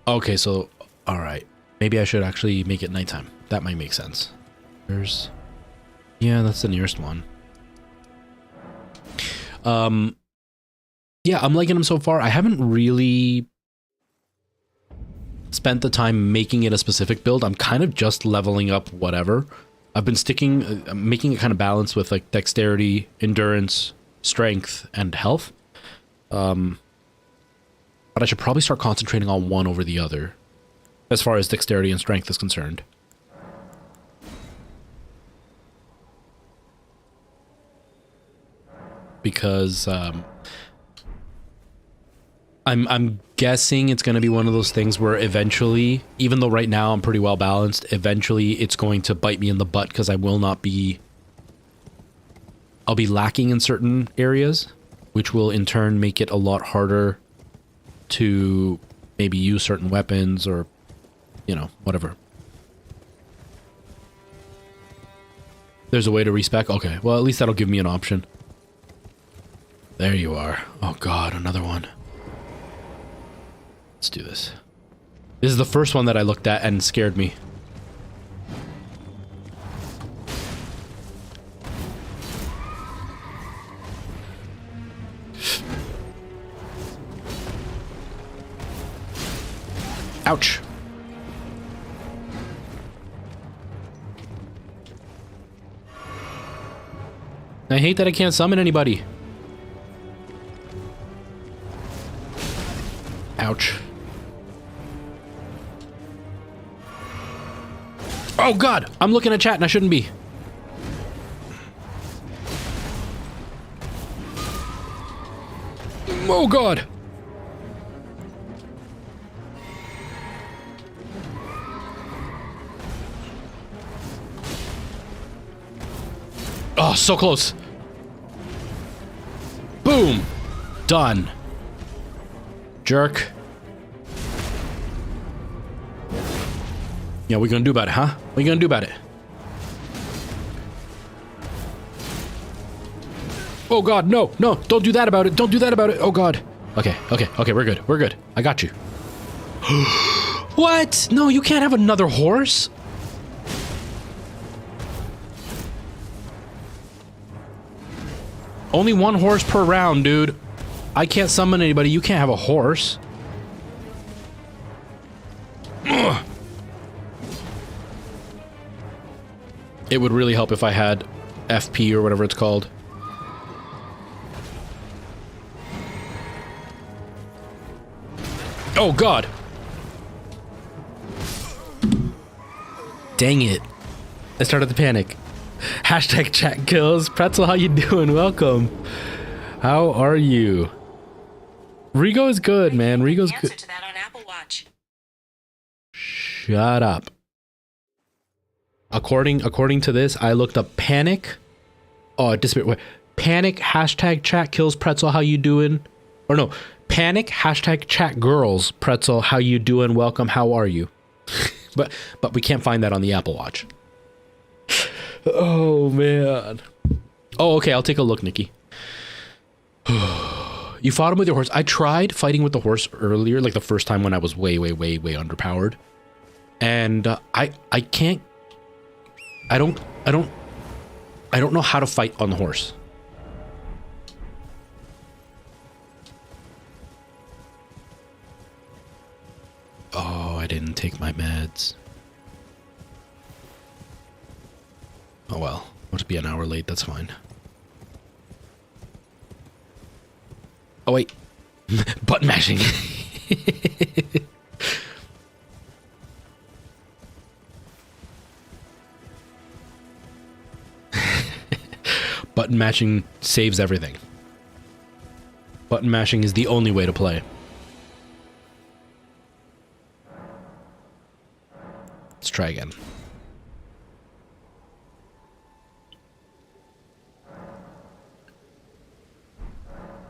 [SPEAKER 1] Okay, so, all right. Maybe I should actually make it nighttime. That might make sense. Yeah, that's the nearest one. Yeah, I'm liking him so far. I haven't really spent the time making it a specific build. I'm kind of just leveling up whatever. I've been making it kind of balanced with like dexterity, endurance, strength, and health. But I should probably start concentrating on one over the other, as far as dexterity and strength is concerned. Because I'm guessing it's going to be one of those things where eventually, even though right now I'm pretty well balanced, eventually it's going to bite me in the butt because I'll be lacking in certain areas, which will in turn make it a lot harder to maybe use certain weapons or, you know, whatever. There's a way to respec? Okay, well at least that'll give me an option. There you are. Oh god, another one. Let's do this. This is the first one that I looked at and scared me. Ouch. I hate that I can't summon anybody. Ouch. Oh god, I'm looking at chat and I shouldn't be. Oh god. Oh, so close. Boom. Done. Jerk. Yeah, what are you gonna do about it, huh? What are you gonna do about it? Oh god, no, no, don't do that about it, don't do that about it, oh god. Okay, okay, okay, we're good, I got you. What? No, you can't have another horse. Only one horse per round, dude. I can't summon anybody, you can't have a horse. Ugh. It would really help if I had FP or whatever it's called. Oh god! Dang it. I started to panic. Hashtag chat kills. Pretzel, how you doing? Welcome. How are you? Rigo is good, man. Rigo's good.
[SPEAKER 2] To that on Apple Watch.
[SPEAKER 1] Shut up. According to this, I looked up panic. Oh, it disappeared. Wait. Panic hashtag chat kills. Pretzel, how you doing? Or no, panic hashtag chat girls. Pretzel, how you doing? Welcome. How are you? but we can't find that on the Apple Watch. Oh man. Oh, okay. I'll take a look, Nikki. You fought him with your horse. I tried fighting with the horse earlier, like the first time when I was way underpowered, and I can't. I don't know how to fight on the horse. Oh, I didn't take my meds. Oh well, I'll just be an hour late, that's fine. Oh wait, button mashing. Button mashing saves everything. Button mashing is the only way to play. Let's try again.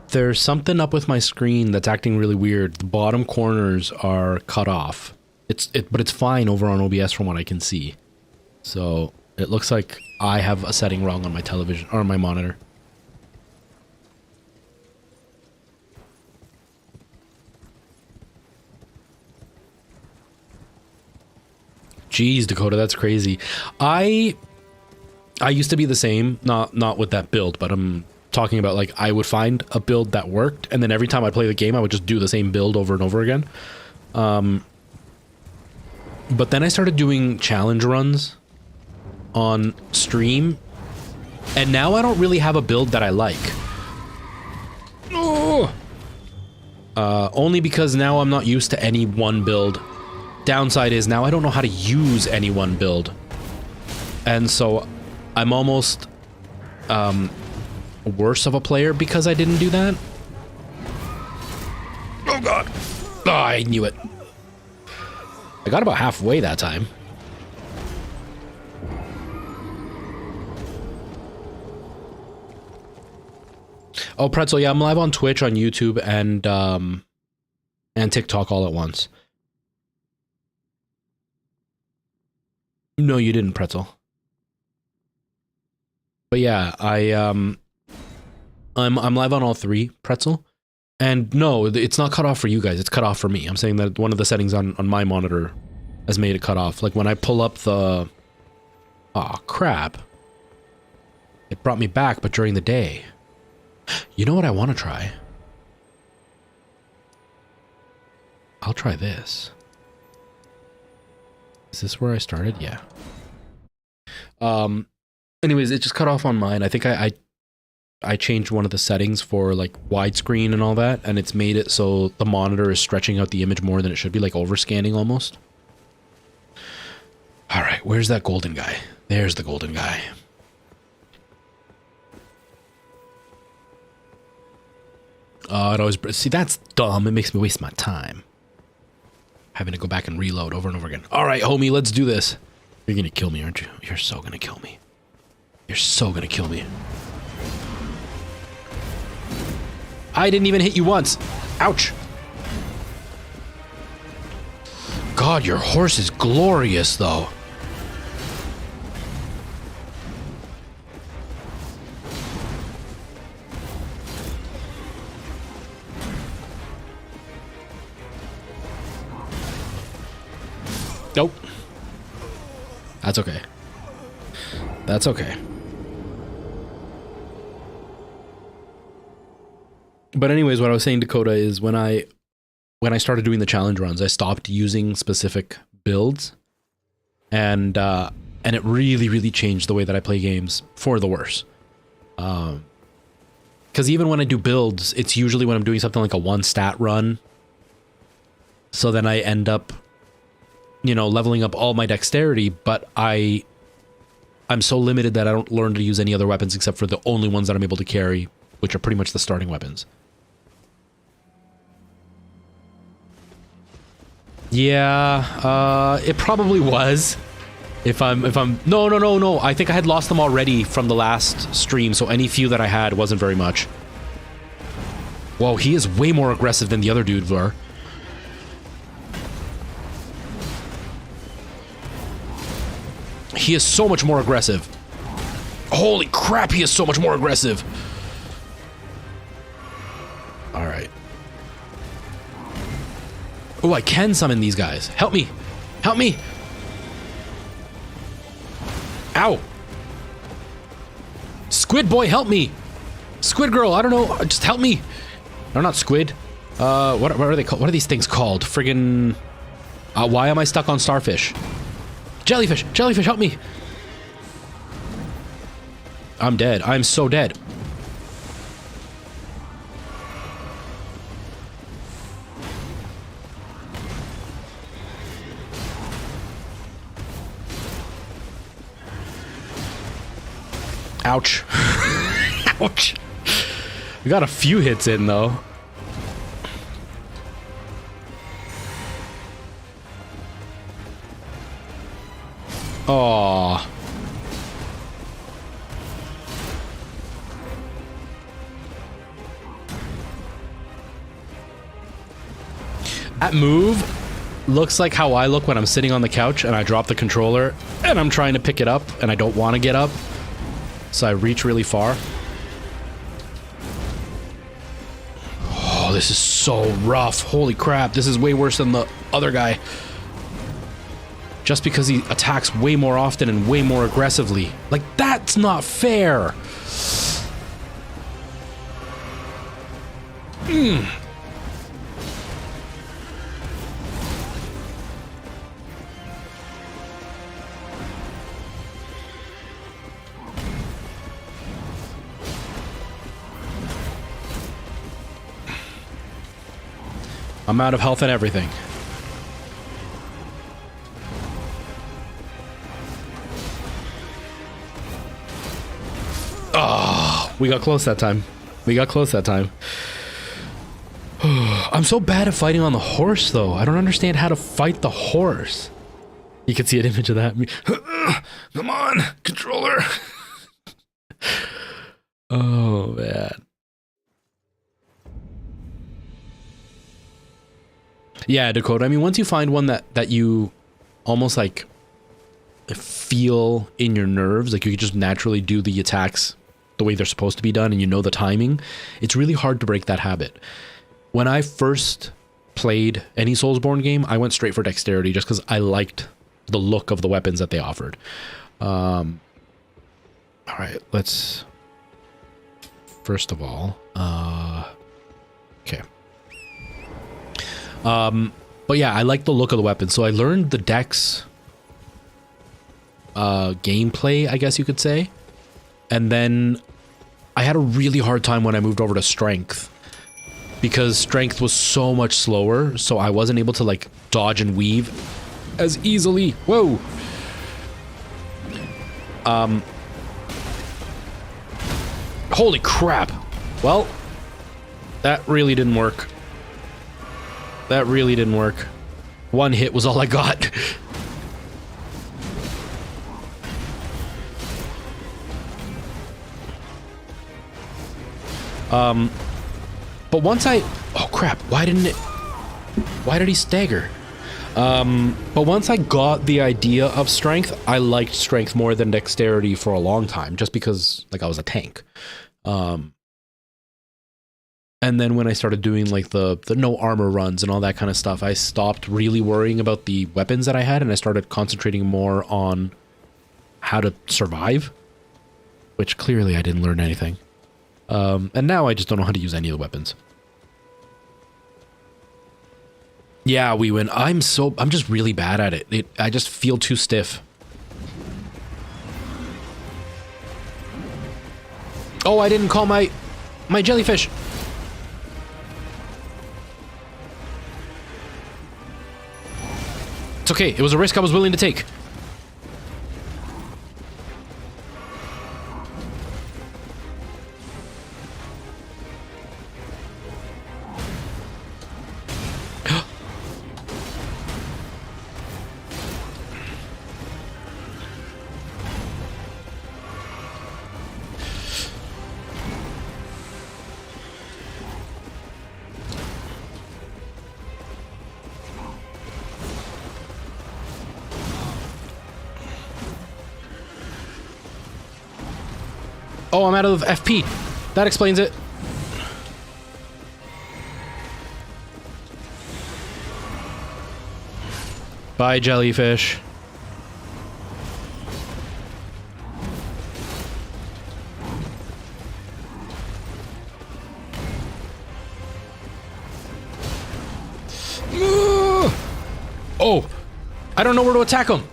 [SPEAKER 1] There's something up with my screen that's acting really weird. The bottom corners are cut off. But it's fine over on OBS from what I can see. So it looks like I have a setting wrong on my television or my monitor. Jeez, Dakota, that's crazy. I used to be the same, not with that build, but I'm talking about like I would find a build that worked, and then every time I play the game, I would just do the same build over and over again. But then I started doing challenge runs on stream, and now I don't really have a build that I like. Oh! Only because now I'm not used to any one build. Downside is now I don't know how to use any one build. And so I'm almost worse of a player because I didn't do that. Oh god. Oh, I knew it. I got about halfway that time. Oh, Pretzel, yeah, I'm live on Twitch, on YouTube, and TikTok all at once. No, you didn't, Pretzel. But yeah, I'm live on all three, Pretzel. And no, it's not cut off for you guys, it's cut off for me. I'm saying that one of the settings on my monitor has made it cut off. Like when I pull up the... Aw, crap. It brought me back, but during the day. You know what I want to try? I'll try this. Is this where I started? Yeah. Anyways, it just cut off on mine. I think I changed one of the settings for like widescreen and all that, and it's made it so the monitor is stretching out the image more than it should be, like overscanning almost. All right, where's that golden guy? There's the golden guy. It always... See, that's dumb. It makes me waste my time. Having to go back and reload over and over again. All right, homie, let's do this. You're gonna kill me, aren't you? You're so gonna kill me. You're so gonna kill me. I didn't even hit you once. Ouch. God, your horse is glorious, though. Nope. That's okay. That's okay. But anyways, what I was saying, Dakota, is when I started doing the challenge runs, I stopped using specific builds, and it really, really changed the way that I play games for the worse. Because even when I do builds, it's usually when I'm doing something like a one stat run. So then I end up, you know, leveling up all my dexterity, but I'm so limited that I don't learn to use any other weapons except for the only ones that I'm able to carry, which are pretty much the starting weapons. Yeah, it probably was. If I'm no, I think I had lost them already from the last stream, so any few that I had wasn't very much. Whoa, he is way more aggressive than the other dude were. He is so much more aggressive. Holy crap, he is so much more aggressive. All right. Oh, I can summon these guys. Help me. Help me. Ow. Squid boy, help me. Squid girl, I don't know. Just help me. No, not squid. What are they called? What are these things called? Friggin... why am I stuck on starfish? Jellyfish! Jellyfish, help me! I'm dead. I'm so dead. Ouch. Ouch. We got a few hits in, though. Aww. That move looks like how I look when I'm sitting on the couch and I drop the controller and I'm trying to pick it up and I don't want to get up. So I reach really far. Oh, this is so rough. Holy crap. This is way worse than the other guy. Just because he attacks way more often and way more aggressively. Like, that's not fair. I'm out of health and everything. Oh, we got close that time. We got close that time. I'm so bad at fighting on the horse, though. I don't understand how to fight the horse. You can see an image of that. Come on, controller. Oh, man. Yeah, Dakota. I mean, once you find one that you almost like feel in your nerves, like you can just naturally do the attacks the way they're supposed to be done and you know the timing, it's really hard to break that habit. When I first played any Soulsborne game, I went straight for dexterity just because I liked the look of the weapons that they offered. All right, let's... First of all, okay. But yeah, I like the look of the weapon. So I learned the dex gameplay, I guess you could say. And then I had a really hard time when I moved over to strength because strength was so much slower. So I wasn't able to like dodge and weave as easily. Whoa. Holy crap. Well, that really didn't work. That really didn't work. One hit was all I got. But once I... Oh, crap. Why did he stagger? But once I got the idea of strength, I liked strength more than dexterity for a long time, just because, like, I was a tank. And then when I started doing like the no armor runs and all that kind of stuff, I stopped really worrying about the weapons that I had and I started concentrating more on how to survive, which clearly I didn't learn anything. And now I just don't know how to use any of the weapons. Yeah, we win. I'm just really bad at it. I just feel too stiff. Oh, I didn't call my jellyfish. It's okay. It was a risk I was willing to take. Oh, I'm out of FP. That explains it. Bye, jellyfish. Oh, I don't know where to attack him.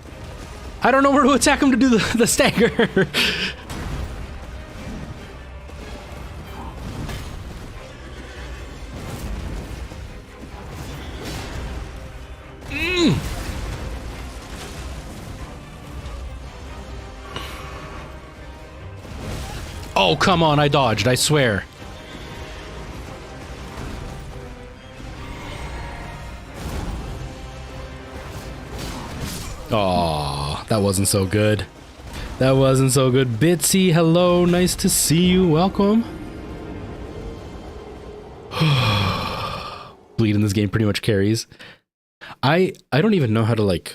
[SPEAKER 1] I don't know where to attack him to do the stagger. Oh, come on, I dodged, I swear. Aw, that wasn't so good. That wasn't so good. Bitsy, hello, nice to see you, welcome. bleed in this game pretty much carries. I don't even know how to like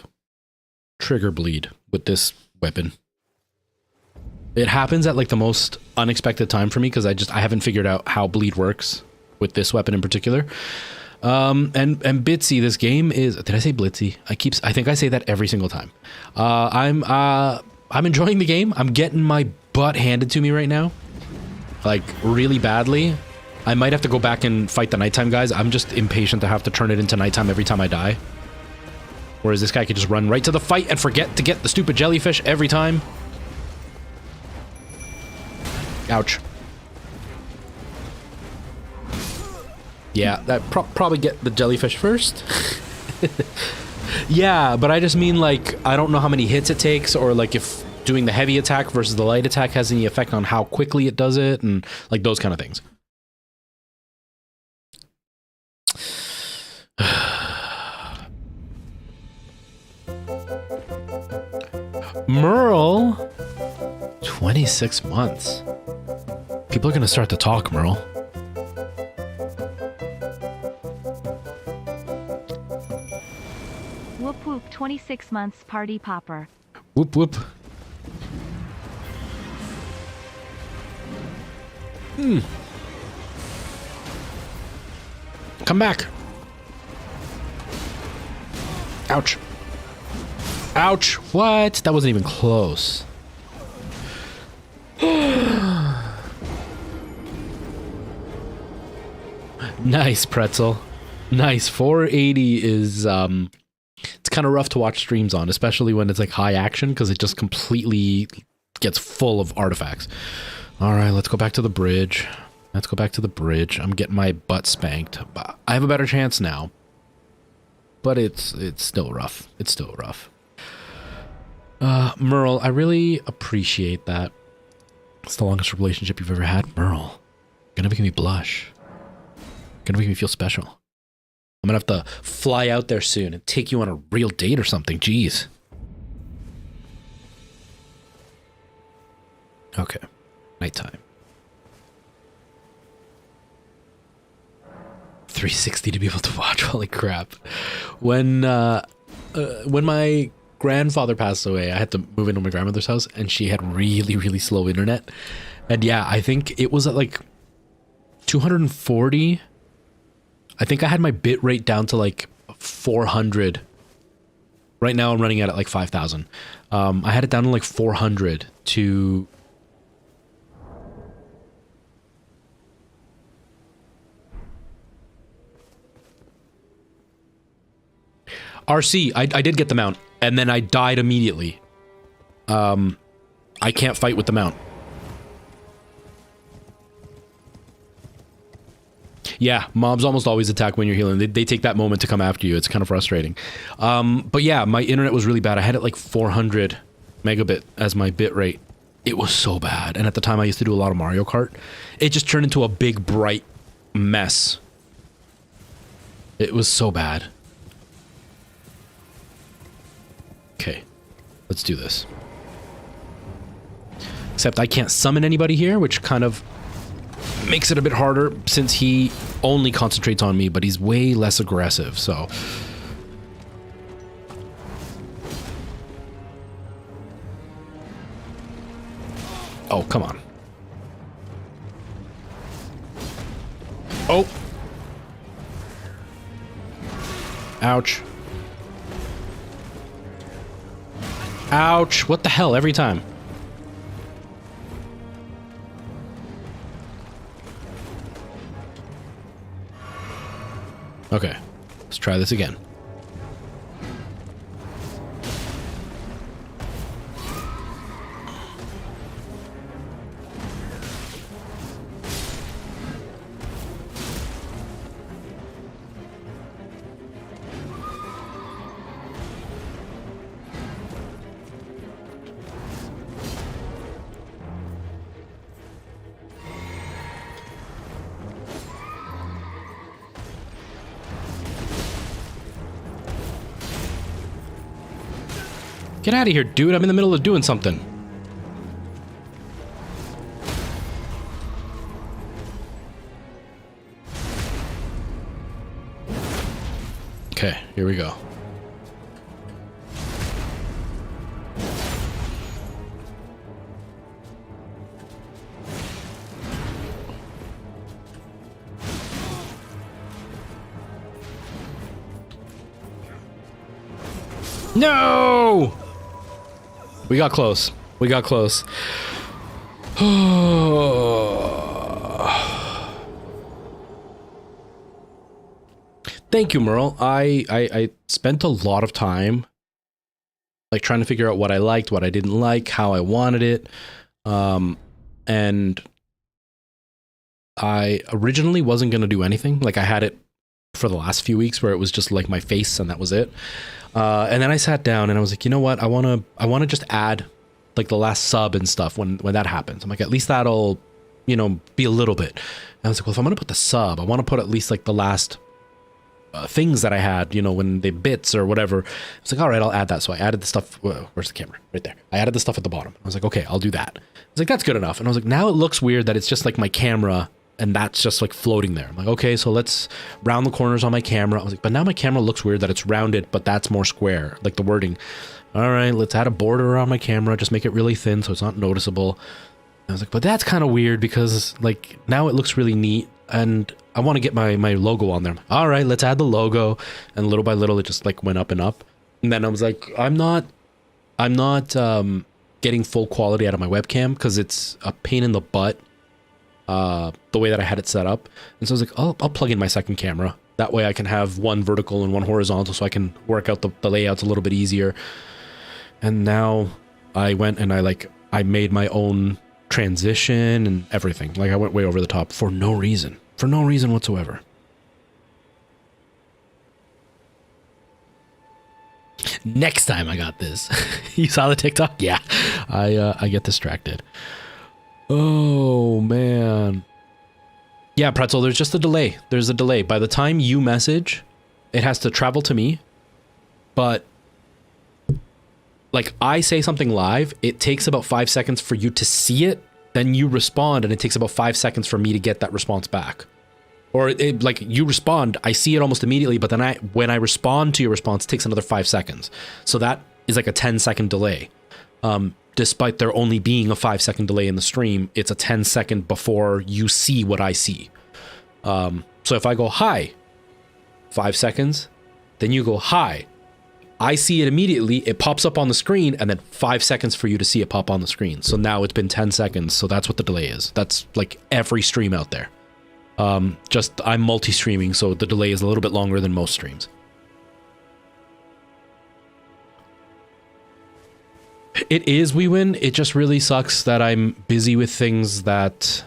[SPEAKER 1] trigger bleed with this weapon. It happens at like the most unexpected time for me because I haven't figured out how bleed works with this weapon in particular. And Bitsy, this game is, did I say Blitzy? I think I say that every single time. I'm enjoying the game. I'm getting my butt handed to me right now. Like really badly. I might have to go back and fight the nighttime guys. I'm just impatient to have to turn it into nighttime every time I die. Whereas this guy could just run right to the fight and forget to get the stupid jellyfish every time. Ouch. Yeah, that probably get the jellyfish first. Yeah, but I just mean like, I don't know how many hits it takes, or like if doing the heavy attack versus the light attack has any effect on how quickly it does it, and like those kind of things. Merle, 26 months. People are gonna start to talk, Merle.
[SPEAKER 2] Whoop whoop, 26 months party popper.
[SPEAKER 1] Whoop whoop. Come back. Ouch. Ouch. What? That wasn't even close. Nice, Pretzel. Nice. 480 is, it's kind of rough to watch streams on, especially when it's like high action, because it just completely gets full of artifacts. All right, let's go back to the bridge. Let's go back to the bridge. I'm getting my butt spanked. I have a better chance now, but it's still rough. It's still rough. Merle, I really appreciate that. It's the longest relationship you've ever had. Merle, you're gonna make me blush. You're gonna make me feel special. I'm gonna have to fly out there soon and take you on a real date or something. Jeez. Okay. Nighttime. 360 to be able to watch. Holy crap. When my grandfather passed away, I had to move into my grandmother's house, and she had really, really slow internet. And yeah, I think it was at like 240. I think I had my bit rate down to like 400. Right now I'm running at like 5,000. I had it down to like 400 to... RC, I did get the mount, and then I died immediately. I can't fight with the mount. Yeah, mobs almost always attack when you're healing. They take that moment to come after you. It's kind of frustrating. But yeah, my internet was really bad. I had it like 400 megabit as my bit rate. It was so bad. And at the time I used to do a lot of Mario Kart. It just turned into a big, bright mess. It was so bad. Okay, let's do this. Except I can't summon anybody here, which kind of makes it a bit harder since he only concentrates on me, but he's way less aggressive, so... Oh, come on. Oh! Ouch. Ouch. What the hell, every time? Okay, let's try this again. Get out of here, dude. I'm in the middle of doing something. Here we go. No! We got close. We got close. Thank you, Merle. I spent a lot of time like trying to figure out what I liked, what I didn't like, how I wanted it. And I originally wasn't going to do anything. Like I had it for the last few weeks where it was just like my face and that was it. And then I sat down and I was like, you know what? I want to just add like the last sub and stuff when that happens. I'm like, at least that'll, you know, be a little bit. And I was like, well, if I'm going to put the sub, I want to put at least like the last things that I had, you know, when they bits or whatever. I was like, all right, I'll add that. So I added the stuff. Where's the camera? Right there. I added the stuff at the bottom. I was like, okay, I'll do that. I was like, that's good enough. And I was like, now it looks weird that it's just like my camera and that's just like floating there. I'm like, okay, so let's round the corners on my camera. I was like, but now my camera looks weird that it's rounded, but that's more square, like the wording. All right, let's add a border around my camera, just make it really thin so it's not noticeable. I was like, but that's kind of weird because like now it looks really neat and I want to get my logo on there. All right, let's add the logo. And little by little, it just like went up and up. And then I was like, I'm not getting full quality out of my webcam because it's a pain in the butt. The way that I had it set up. And so I was like, I'll plug in my second camera. That way I can have one vertical and one horizontal so I can work out the layouts a little bit easier. And now I went and I made my own transition and everything. Like I went way over the top for no reason. For no reason whatsoever. Next time I got this. You saw the TikTok? Yeah. I get distracted. Oh, man. Yeah, Pretzel, there's just a delay. There's a delay. By the time you message, it has to travel to me. But, like, I say something live, it takes about 5 seconds for you to see it. Then you respond, and it takes about 5 seconds for me to get that response back. Or, like, you respond, I see it almost immediately, but then when I respond to your response, it takes another 5 seconds. So that is like a 10-second delay. Despite there only being a 5-second delay in the stream, it's a 10-second before you see what I see. So if I go, hi, 5 seconds, then you go, hi. I see it immediately, it pops up on the screen, and then 5 seconds for you to see it pop on the screen. So now it's been 10 seconds, so that's what the delay is. That's like every stream out there. Just I'm multi-streaming, so the delay is a little bit longer than most streams. It is we win. It just really sucks that I'm busy with things that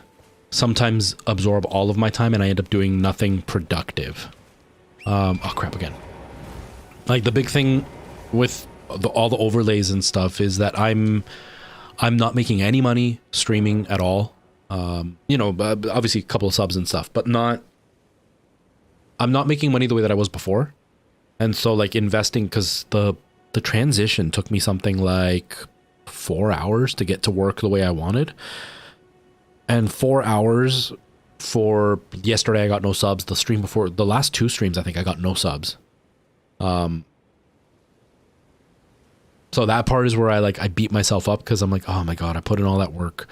[SPEAKER 1] sometimes absorb all of my time and I end up doing nothing productive. Oh crap again. Like the big thing with all the overlays and stuff is that I'm not making any money streaming at all. You know, obviously a couple of subs and stuff, but I'm not making money the way that I was before. And so like investing, because the transition took me something like 4 hours to get to work the way I wanted. And 4 hours for yesterday, I got no subs. The stream before, the last 2 streams, I think I got no subs. So that part is where I beat myself up because I'm like, oh my God, I put in all that work.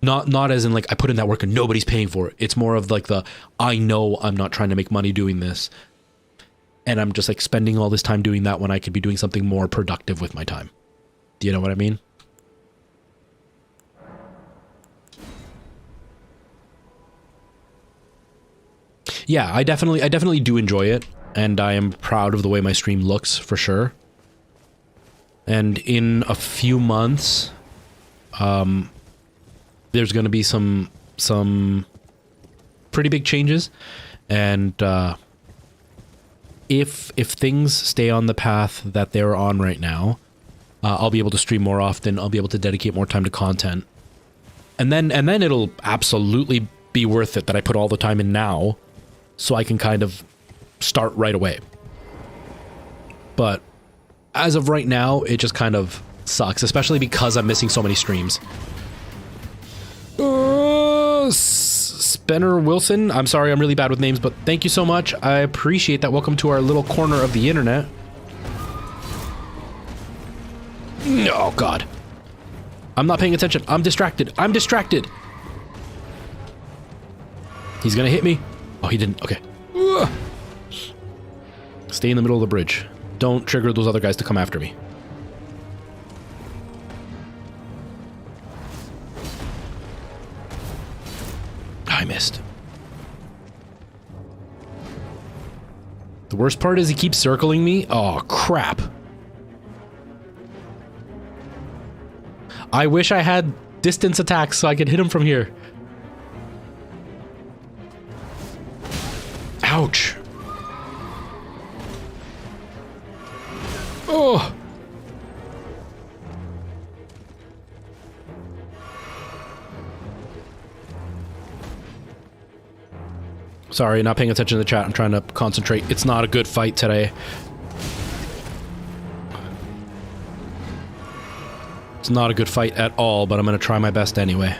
[SPEAKER 1] Not as in like I put in that work and nobody's paying for it. It's more of like I know I'm not trying to make money doing this. And I'm just like spending all this time doing that when I could be doing something more productive with my time. Do you know what I mean? Yeah, I definitely do enjoy it. And I am proud of the way my stream looks for sure. And in a few months, there's going to be some pretty big changes. And, if things stay on the path that they're on right now, I'll be able to stream more often. I'll be able to dedicate more time to content. And then it'll absolutely be worth it that I put all the time in now so I can kind of start right away. But as of right now, it just kind of sucks, especially because I'm missing so many streams. Spenner Wilson. I'm sorry, I'm really bad with names, but thank you so much. I appreciate that. Welcome to our little corner of the internet. Oh, God. I'm not paying attention. I'm distracted. I'm distracted. He's gonna hit me. Oh, he didn't. Okay. Ugh. Stay in the middle of the bridge. Don't trigger those other guys to come after me. I missed. The worst part is he keeps circling me. Oh, crap. I wish I had distance attacks so I could hit him from here. Ouch. Oh. Sorry, not paying attention to the chat. I'm trying to concentrate. It's not a good fight today. It's not a good fight at all, but I'm gonna try my best anyway.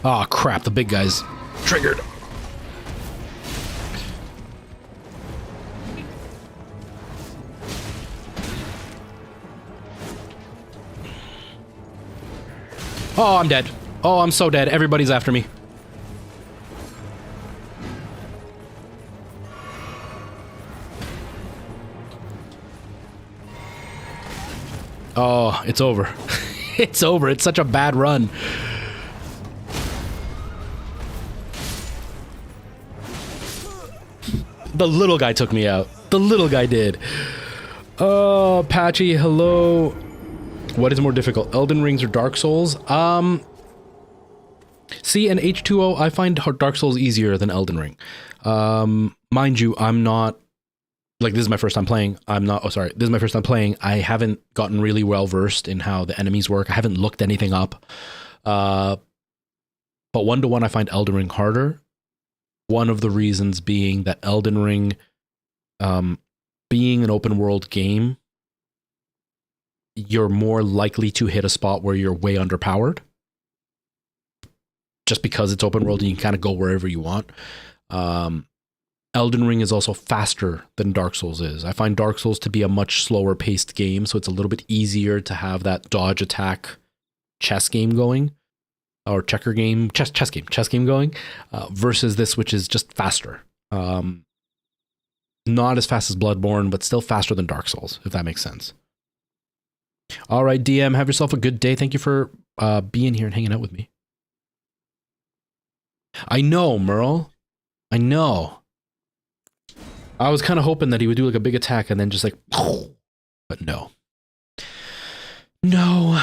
[SPEAKER 1] Oh crap, the big guy's triggered. Oh, I'm dead. Oh, I'm so dead. Everybody's after me. Oh, it's over. It's over. It's such a bad run. The little guy took me out. The little guy did. Oh, Patchy, hello. What is more difficult, Elden Rings or Dark Souls? See, in H2O, I find Dark Souls easier than Elden Ring. Mind you, I'm not... Like, this is my first time playing. This is my first time playing. I haven't gotten really well versed in how the enemies work. I haven't looked anything up. But 1-to-1, I find Elden Ring harder. One of the reasons being that Elden Ring, being an open world game, you're more likely to hit a spot where you're way underpowered. Just because it's open world and you can kind of go wherever you want. Elden Ring is also faster than Dark Souls is. I find Dark Souls to be a much slower paced game, so it's a little bit easier to have that dodge attack chess game going, or chess game going, versus this, which is just faster. Not as fast as Bloodborne, but still faster than Dark Souls, if that makes sense. All right, DM, have yourself a good day. Thank you for being here and hanging out with me. I know, Merle. I know. I was kind of hoping that he would do like a big attack and then just like, but no. No.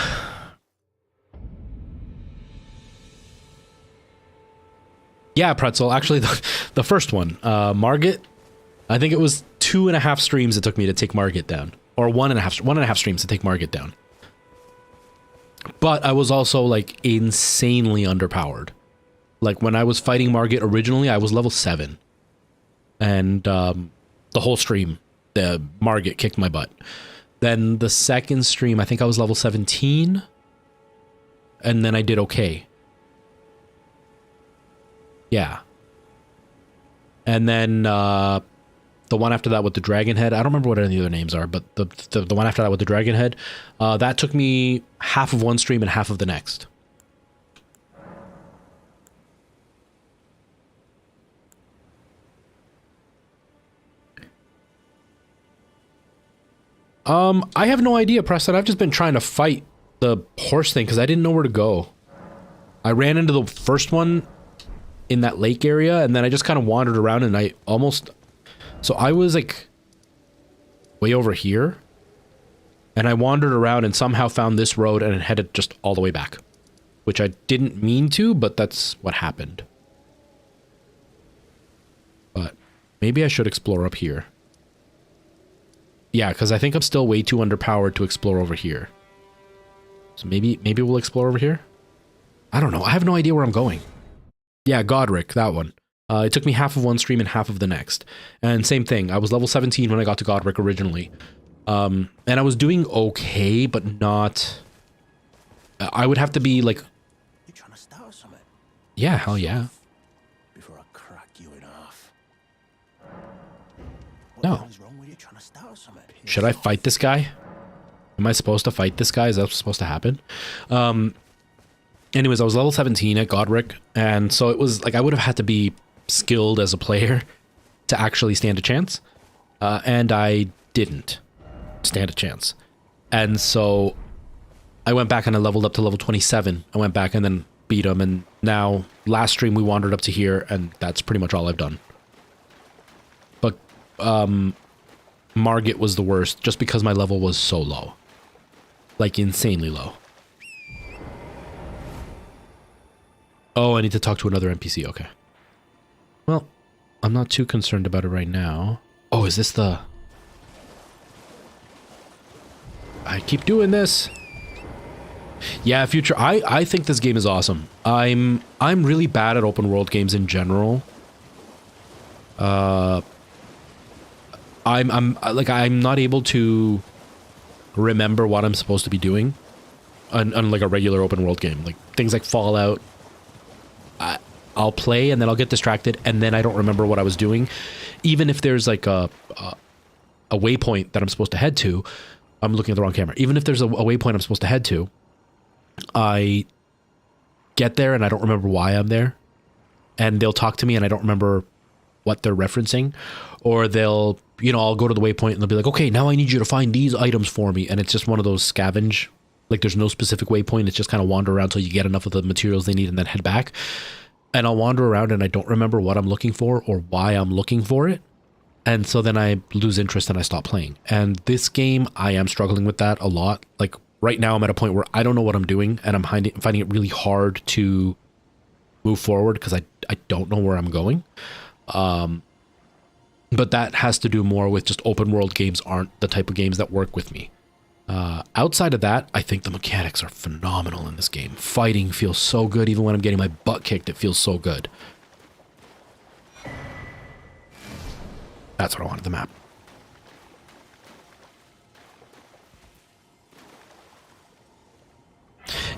[SPEAKER 1] Yeah, Pretzel. Actually, the first one, Margit, I think it was 2.5 streams it took me to take Margit down. Or 1.5 streams to take Margit down. But I was also like insanely underpowered. Like when I was fighting Margit originally, I was level 7. And the whole stream, the Margit kicked my butt. Then the second stream, I think I was level 17. And then I did okay. Yeah. And then the one after that with the dragon head, I don't remember what any of the other names are, but the one after that with the dragon head, that took me half of one stream and half of the next. I have no idea, Preston. I've just been trying to fight the horse thing because I didn't know where to go. I ran into the first one in that lake area, and then I just kind of wandered around, and I almost... So I was, like, way over here, and I wandered around and somehow found this road and headed just all the way back. Which I didn't mean to, but that's what happened. But maybe I should explore up here. Yeah, because I think I'm still way too underpowered to explore over here. So maybe we'll explore over here? I don't know. I have no idea where I'm going. Yeah, Godric, that one. It took me half of one stream and half of the next. And same thing. I was level 17 when I got to Godric originally. And I was doing okay, but not... I would have to be like...
[SPEAKER 3] You trying to start something?
[SPEAKER 1] Yeah, hell yeah. No. Should I fight this guy? Am I supposed to fight this guy? Is that supposed to happen? Anyways, I was level 17 at Godric, and so it was like I would have had to be skilled as a player to actually stand a chance, and I didn't stand a chance. And so I went back and I leveled up to level 27. I went back and then beat him, and now last stream we wandered up to here, and that's pretty much all I've done. But Margit was the worst, just because my level was so low. Like, insanely low. Oh, I need to talk to another NPC, okay. Well, I'm not too concerned about it right now. Oh, is this the... I keep doing this. Yeah, Future, I think this game is awesome. I'm really bad at open world games in general. I'm not able to remember what I'm supposed to be doing on like a regular open world game. Like things like Fallout, I'll play and then I'll get distracted and then I don't remember what I was doing. Even if there's like a waypoint that I'm supposed to head to, I'm looking at the wrong camera. Even if there's a waypoint I'm supposed to head to, I get there and I don't remember why I'm there. And they'll talk to me and I don't remember what they're referencing. Or they'll, you know, I'll go to the waypoint and they'll be like, okay, now I need you to find these items for me. And it's just one of those scavenge, like there's no specific waypoint. It's just kind of wander around till you get enough of the materials they need and then head back. And I'll wander around and I don't remember what I'm looking for or why I'm looking for it. And so then I lose interest and I stop playing. And this game, I am struggling with that a lot. Like right now I'm at a point where I don't know what I'm doing and I'm finding it really hard to move forward because I don't know where I'm going. But that has to do more with just open world games aren't the type of games that work with me. Outside of that, I think the mechanics are phenomenal in this game. Fighting feels so good. Even when I'm getting my butt kicked, it feels so good. That's what I wanted, the map.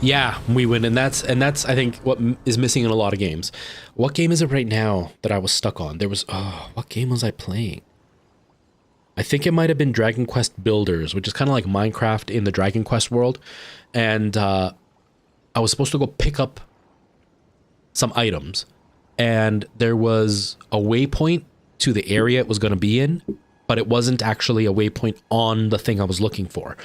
[SPEAKER 1] Yeah, we win, and that's I think what is missing in a lot of games. What game is it right now that I was stuck on? There was what game was I playing? I think it might have been Dragon Quest Builders, which is kind of like Minecraft in the Dragon Quest world. And I was supposed to go pick up some items, and there was a waypoint to the area it was going to be in, but it wasn't actually a waypoint on the thing I was looking for.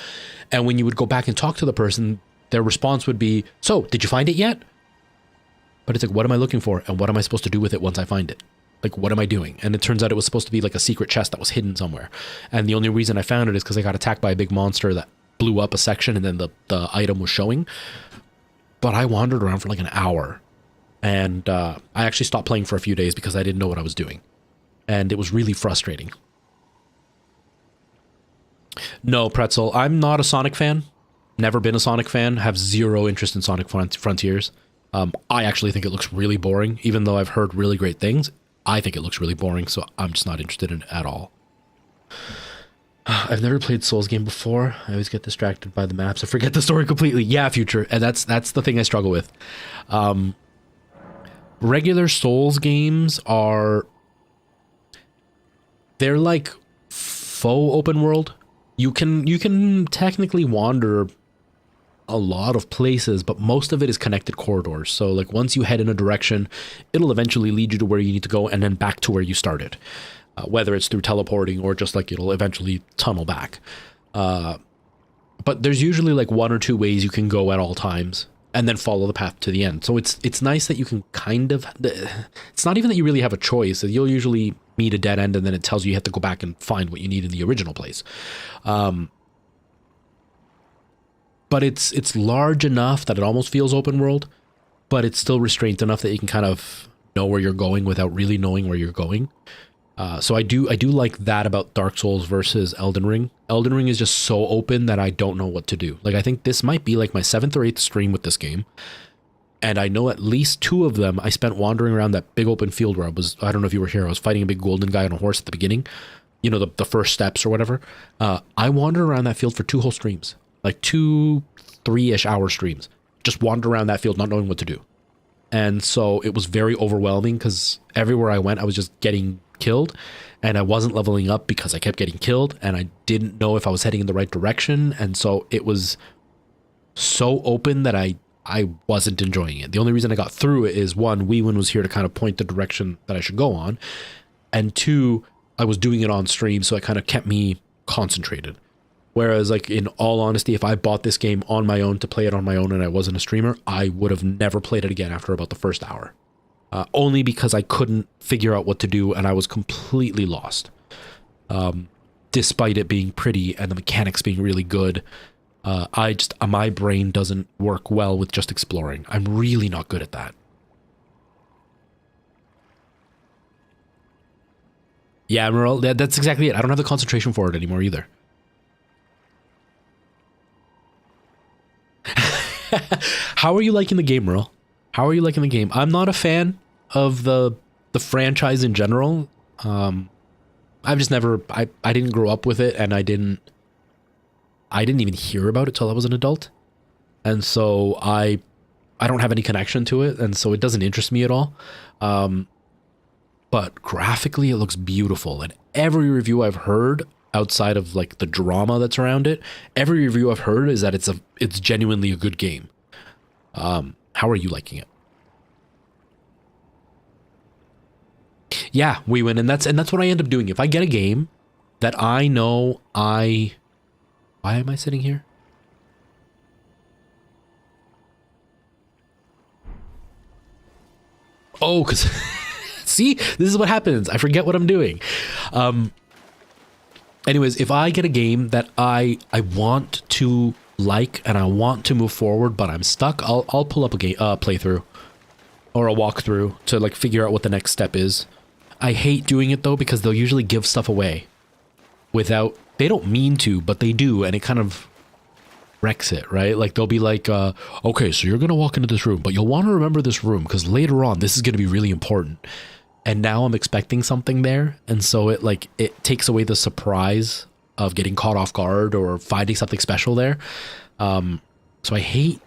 [SPEAKER 1] And when you would go back and talk to the person, their response would be, so, did you find it yet? But it's like, what am I looking for? And what am I supposed to do with it once I find it? Like, what am I doing? And it turns out it was supposed to be like a secret chest that was hidden somewhere. And the only reason I found it is because I got attacked by a big monster that blew up a section and then the item was showing. But I wandered around for like an hour. And I actually stopped playing for a few days because I didn't know what I was doing. And it was really frustrating. No, Pretzel, I'm not a Sonic fan. Never been a Sonic fan. Have zero interest in Sonic Frontiers. I actually think it looks really boring, even though I've heard really great things. I think it looks really boring, so I'm just not interested in it at all. I've never played Souls game before. I always get distracted by the maps. I forget the story completely. Yeah, Future, and that's the thing I struggle with. Regular Souls games they're like faux open world. You can technically wander a lot of places, but most of it is connected corridors. So like once you head in a direction, it'll eventually lead you to where you need to go and then back to where you started, whether it's through teleporting or just like it'll eventually tunnel back. But there's usually like one or two ways you can go at all times and then follow the path to the end. So it's nice that you can kind of, it's not even that you really have a choice. You'll usually meet a dead end and then it tells you have to go back and find what you need in the original place. But it's large enough that it almost feels open world, but it's still restrained enough that you can kind of know where you're going without really knowing where you're going. So I do like that about Dark Souls versus Elden Ring. Elden Ring is just so open that I don't know what to do. Like I think this might be like my 7th or 8th stream with this game. And I know at least 2 of them I spent wandering around that big open field where I don't know if you were here, I was fighting a big golden guy on a horse at the beginning. You know, the first steps or whatever. I wandered around that field for 2 whole streams. Like 2, 3-ish hour streams. Just wander around that field not knowing what to do. And so it was very overwhelming because everywhere I went, I was just getting killed, and I wasn't leveling up because I kept getting killed, and I didn't know if I was heading in the right direction. And so it was so open that I wasn't enjoying it. The only reason I got through it is, one, Weewin was here to kind of point the direction that I should go on, and two, I was doing it on stream, so it kind of kept me concentrated. Whereas, like, in all honesty, if I bought this game on my own to play it on my own and I wasn't a streamer, I would have never played it again after about the first hour. Only because I couldn't figure out what to do and I was completely lost. Despite it being pretty and the mechanics being really good, my brain doesn't work well with just exploring. I'm really not good at that. Yeah, Merle, that's exactly it. I don't have the concentration for it anymore either. How are you liking the game, Merle? How are you liking the game? I'm not a fan of the franchise in general. I've just never, I didn't grow up with it, and I didn't even hear about it till I was an adult. And so I don't have any connection to it, and so it doesn't interest me at all. But graphically it looks beautiful, and every review I've heard outside of like the drama that's around it, every review I've heard is that it's genuinely a good game. How are you liking it? Yeah, we win, and that's what I end up doing. If I get a game that I know why am I sitting here? Oh, because see, this is what happens. I forget what I'm doing. Anyways, if I get a game that I want to like and I want to move forward, but I'm stuck, I'll pull up a game playthrough or a walkthrough to like figure out what the next step is. I hate doing it though, because they'll usually give stuff away without, they don't mean to, but they do, and it kind of wrecks it, right? Like they'll be like, okay, so you're gonna walk into this room, but you'll want to remember this room because later on this is going to be really important. And now I'm expecting something there, and so it takes away the surprise of getting caught off guard or finding something special there. So I hate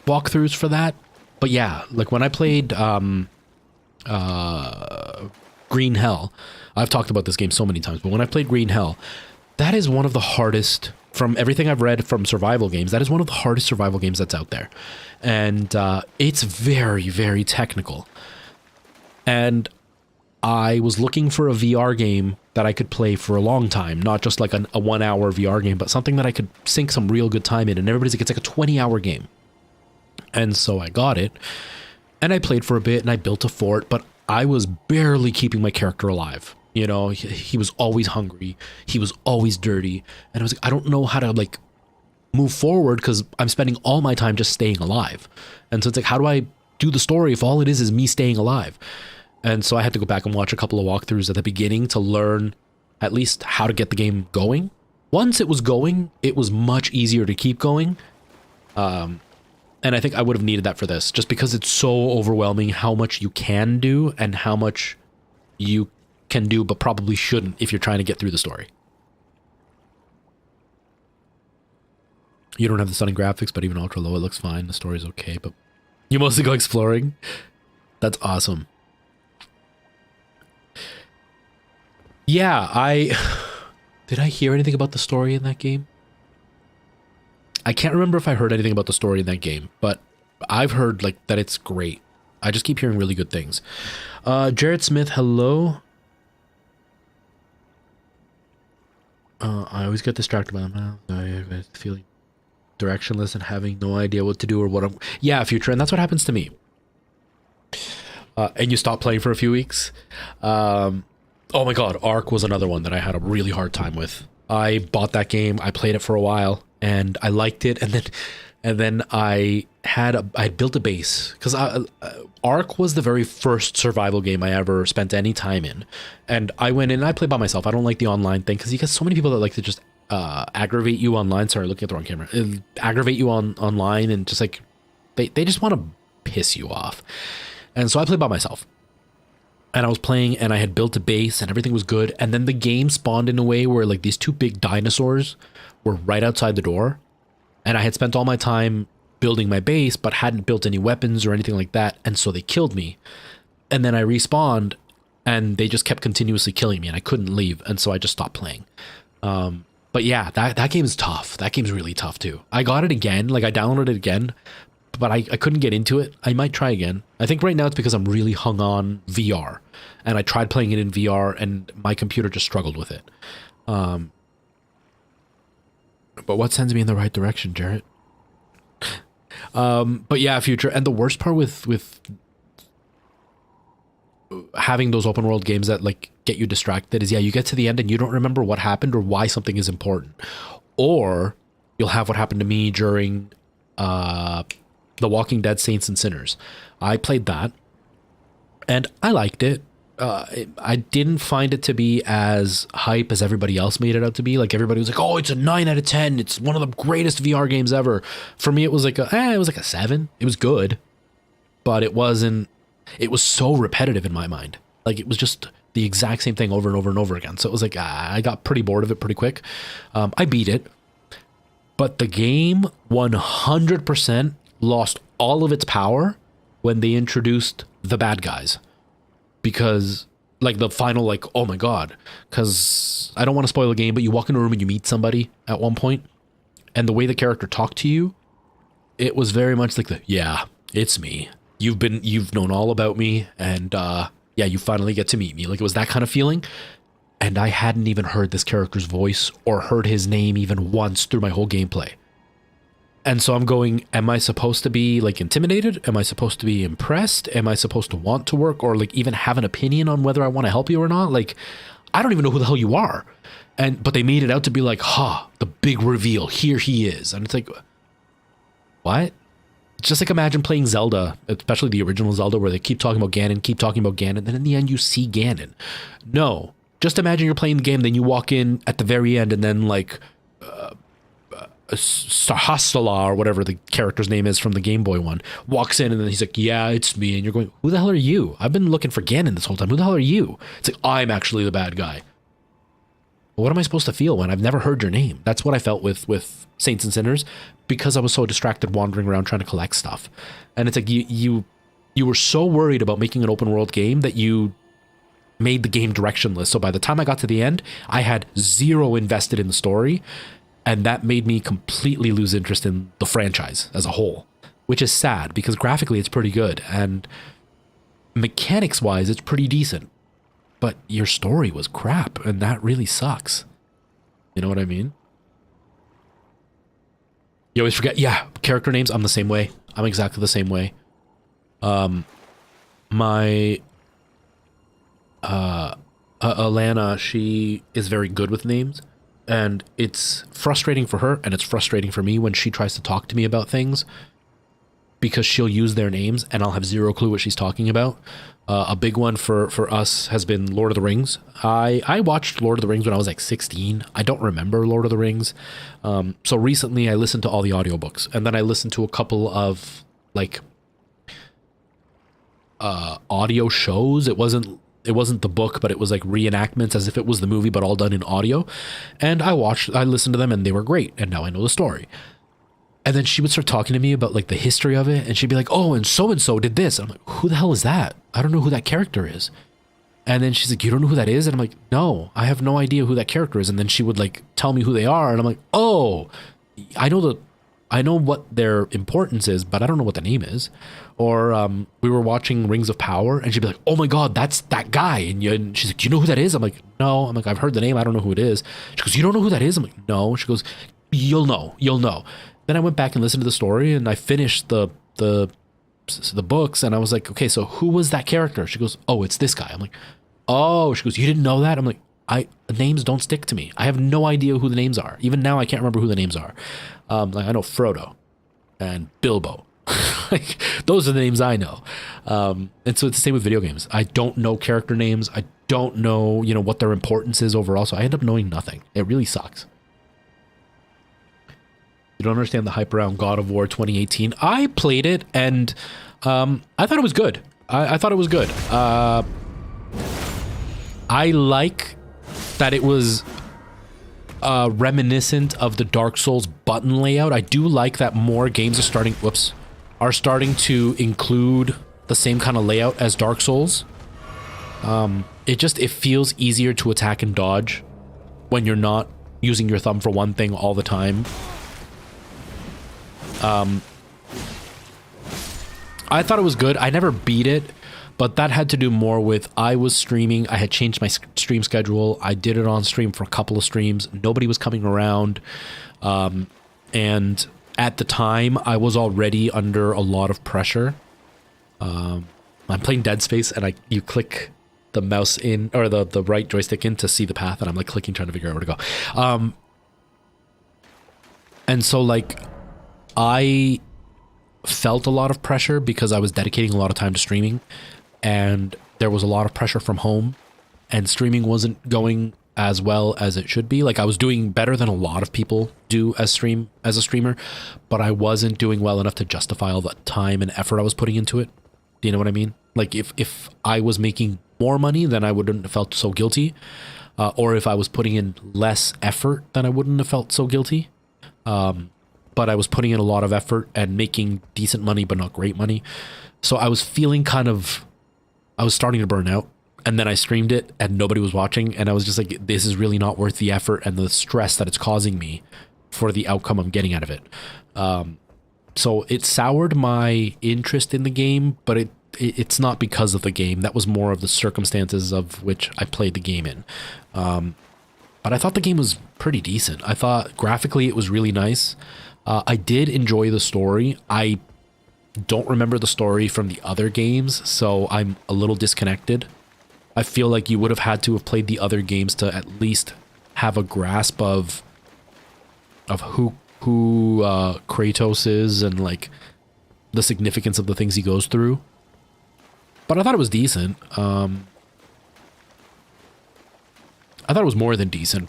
[SPEAKER 1] walkthroughs for that. But yeah, like when I played Green Hell, I've talked about this game so many times, but when I played Green Hell, that is one of the hardest, from everything I've read from survival games, that is one of the hardest survival games that's out there. And it's very, very technical. And I was looking for a VR game that I could play for a long time, not just like a 1 hour VR game, but something that I could sink some real good time in. And everybody's like, it's like a 20-hour game. And so I got it, and I played for a bit, and I built a fort, but I was barely keeping my character alive. You know, he was always hungry. He was always dirty. And I was like, I don't know how to like move forward because I'm spending all my time just staying alive. And so it's like, how do I do the story if all it is me staying alive? And so I had to go back and watch a couple of walkthroughs at the beginning to learn at least how to get the game going. Once it was going, it was much easier to keep going. And I think I would have needed that for this, just because it's so overwhelming how much you can do and how much you can do but probably shouldn't if you're trying to get through the story. You don't have the stunning graphics, but even ultra low, it looks fine. The story's okay, but you mostly go exploring. That's awesome. Yeah, did I hear anything about the story in that game? I can't remember if I heard anything about the story in that game, but I've heard like that it's great. I just keep hearing really good things. Jared Smith, hello. I always get distracted by them. I have feeling directionless and having no idea what to do or what I'm... Yeah, Future, and that's what happens to me. And you stop playing for a few weeks. Oh my god, Ark was another one that I had a really hard time with. I bought that game, I played it for a while, and I liked it, and then I built a base, because Ark was the very first survival game I ever spent any time in, and I went in and I played by myself. I don't like the online thing, because you get so many people that like to just aggravate you online. Sorry, looking at the wrong camera. Aggravate you online, and just like they just want to piss you off. And so I played by myself. And I was playing, and I had built a base, and everything was good. And then the game spawned in a way where like these two big dinosaurs were right outside the door. And I had spent all my time building my base, but hadn't built any weapons or anything like that. And so they killed me. And then I respawned and they just kept continuously killing me and I couldn't leave. And so I just stopped playing. But yeah, that game's tough. That game's really tough too. I got it again. Like I downloaded it again, but I couldn't get into it. I might try again. I think right now it's because I'm really hung on VR and I tried playing it in VR and my computer just struggled with it. But what sends me in the right direction, Jarrett? But yeah, future. And the worst part with having those open world games that like get you distracted is, yeah, you get to the end and you don't remember what happened or why something is important. Or you'll have what happened to me during The Walking Dead Saints and Sinners. I played that and I liked it. I didn't find it to be as hype as everybody else made it out to be. Like everybody was like, oh, it's a 9 out of 10. It's one of the greatest VR games ever. For me, it was like a 7. It was good, but it was so repetitive in my mind. Like it was just the exact same thing over and over and over again. So it was like, I got pretty bored of it pretty quick. I beat it, but the game 100% lost all of its power when they introduced the bad guys. Because like the final, like, oh my God, because I don't want to spoil the game, but you walk in a room and you meet somebody at one point and the way the character talked to you, it was very much like yeah, it's me. You've known all about me and yeah, you finally get to meet me. Like it was that kind of feeling. And I hadn't even heard this character's voice or heard his name even once through my whole gameplay. And so I'm going, am I supposed to be like intimidated? Am I supposed to be impressed? Am I supposed to want to work or like even have an opinion on whether I want to help you or not? Like, I don't even know who the hell you are. But they made it out to be like, the big reveal, here he is. And it's like, what? It's just like imagine playing Zelda, especially the original Zelda where they keep talking about Ganon, then in the end you see Ganon. No, just imagine you're playing the game, then you walk in at the very end and then like, Sahasala or whatever the character's name is from the Game Boy one walks in and then he's like, yeah, it's me. And you're going, who the hell are you? I've been looking for Ganon this whole time. Who the hell are you? It's like, I'm actually the bad guy. Well, what am I supposed to feel when I've never heard your name? That's what I felt with Saints and Sinners because I was so distracted wandering around trying to collect stuff. And it's like you were so worried about making an open world game that you made the game directionless. So by the time I got to the end, I had zero invested in the story. And that made me completely lose interest in the franchise as a whole, which is sad because graphically it's pretty good and mechanics wise it's pretty decent, but your story was crap and that really sucks. You know what I mean? You always forget. Yeah, character names. I'm the same way. I'm exactly the same way. My Alana, she is very good with names. And it's frustrating for her and it's frustrating for me when she tries to talk to me about things because she'll use their names and I'll have zero clue what she's talking about. A big one for us has been Lord of the Rings. I watched Lord of the Rings when I was like 16. I don't remember Lord of the Rings. So recently I listened to all the audiobooks and then I listened to a couple of like audio shows. It wasn't the book, but it was like reenactments as if it was the movie, but all done in audio. And I listened to them and they were great. And now I know the story. And then she would start talking to me about like the history of it. And she'd be like, oh, and so did this. And I'm like, who the hell is that? I don't know who that character is. And then she's like, you don't know who that is? And I'm like, no, I have no idea who that character is. And then she would like tell me who they are. And I'm like, oh, I know what their importance is, but I don't know what the name is. Or we were watching Rings of Power and she'd be like, oh my God, that's that guy. And she's like, do you know who that is? I'm like, no. I'm like, I've heard the name. I don't know who it is. She goes, you don't know who that is? I'm like, no. She goes, you'll know. Then I went back and listened to the story and I finished the books and I was like, okay, so who was that character? She goes, oh, it's this guy. I'm like, oh, she goes, you didn't know that? I'm like, the names don't stick to me. I have no idea who the names are. Even now, I can't remember who the names are. Like I know Frodo and Bilbo. Like those are the names I know. And so it's the same with video games. I don't know character names. I don't know, what their importance is overall. So I end up knowing nothing. It really sucks. You don't understand the hype around God of War 2018. I played it and I thought it was good. I thought it was good. I like that it was reminiscent of the Dark Souls button layout. I do like that more games are starting to include the same kind of layout as Dark Souls. It feels easier to attack and dodge when you're not using your thumb for one thing all the time. I thought it was good. I never beat it, but that had to do more with I was streaming. I had changed my stream schedule. I did it on stream for a couple of streams. Nobody was coming around. And at the time, I was already under a lot of pressure. I'm playing Dead Space, and you click the mouse in, or the right joystick in to see the path, and I'm like clicking, trying to figure out where to go. And so like I felt a lot of pressure because I was dedicating a lot of time to streaming, and there was a lot of pressure from home, and streaming wasn't going as well as it should be. Like I was doing better than a lot of people do as a streamer, but I wasn't doing well enough to justify all the time and effort I was putting into it. Do you know what I mean? Like if I was making more money, then I wouldn't have felt so guilty. Or if I was putting in less effort, then I wouldn't have felt so guilty. But I was putting in a lot of effort and making decent money, but not great money. So I was feeling I was starting to burn out. And then I streamed it and nobody was watching. And I was just like, this is really not worth the effort and the stress that it's causing me for the outcome I'm getting out of it. So it soured my interest in the game, but it's not because of the game. That was more of the circumstances of which I played the game in. But I thought the game was pretty decent. I thought graphically it was really nice. I did enjoy the story. I don't remember the story from the other games, so I'm a little disconnected. I feel like you would have had to have played the other games to at least have a grasp of who Kratos is and like the significance of the things he goes through. But I thought it was decent. I thought it was more than decent,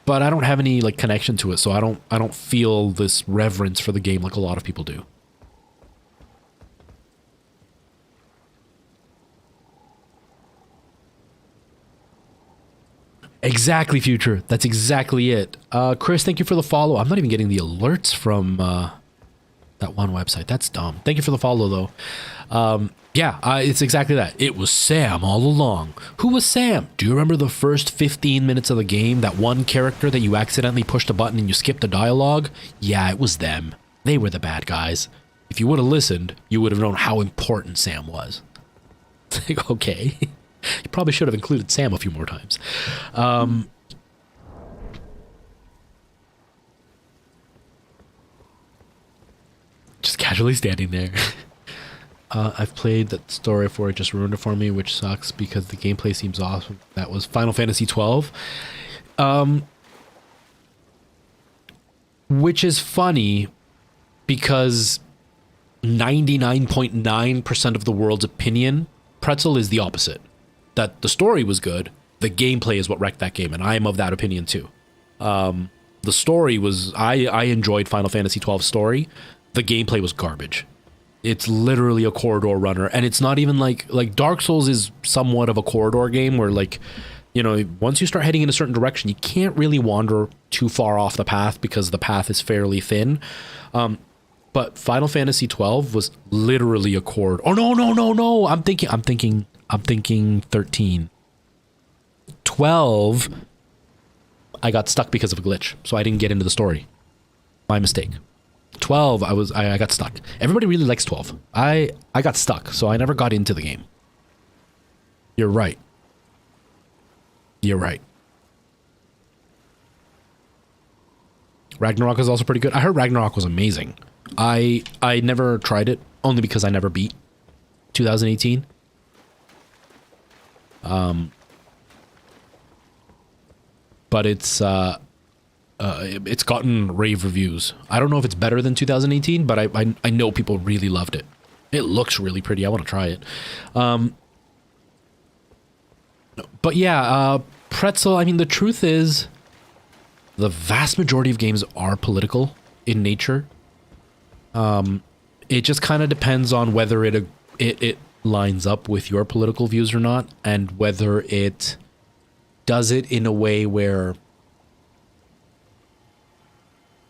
[SPEAKER 1] but I don't have any like connection to it, so I don't feel this reverence for the game like a lot of people do. Exactly, Future. That's exactly it. Chris, thank you for the follow. I'm not even getting the alerts from that one website. That's dumb. Thank you for the follow, though. Yeah, it's exactly that. It was Sam all along. Who was Sam? Do you remember the first 15 minutes of the game? That one character that you accidentally pushed a button and you skipped the dialogue? Yeah, it was them. They were the bad guys. If you would have listened, you would have known how important Sam was. Like, okay. You probably should have included Sam a few more times. Just casually standing there. I've played that story for it, just ruined it for me, which sucks because the gameplay seems awesome. That was Final Fantasy 12. Which is funny because 99.9% of the world's opinion, Pretzel, is the opposite. That the story was good, the gameplay is what wrecked that game, and I am of that opinion too. The story was, I enjoyed Final Fantasy 12's story. The gameplay was garbage. It's literally a corridor runner, and it's not even like Dark Souls is somewhat of a corridor game where, like, you know, once you start heading in a certain direction, you can't really wander too far off the path because the path is fairly thin. But Final Fantasy 12 was literally a corridor. Oh no! I'm thinking 13. 12, I got stuck because of a glitch, so I didn't get into the story. My mistake. 12, I got stuck. Everybody really likes 12. I got stuck, so I never got into the game. You're right. Ragnarok is also pretty good. I heard Ragnarok was amazing. I never tried it, only because I never beat 2018. But it's gotten rave reviews. I don't know if it's better than 2018, but I know people really loved it. It looks really pretty. I want to try it. But yeah, Pretzel, I mean, the truth is the vast majority of games are political in nature. It just kind of depends on whether it lines up with your political views or not, and whether it does it in a way where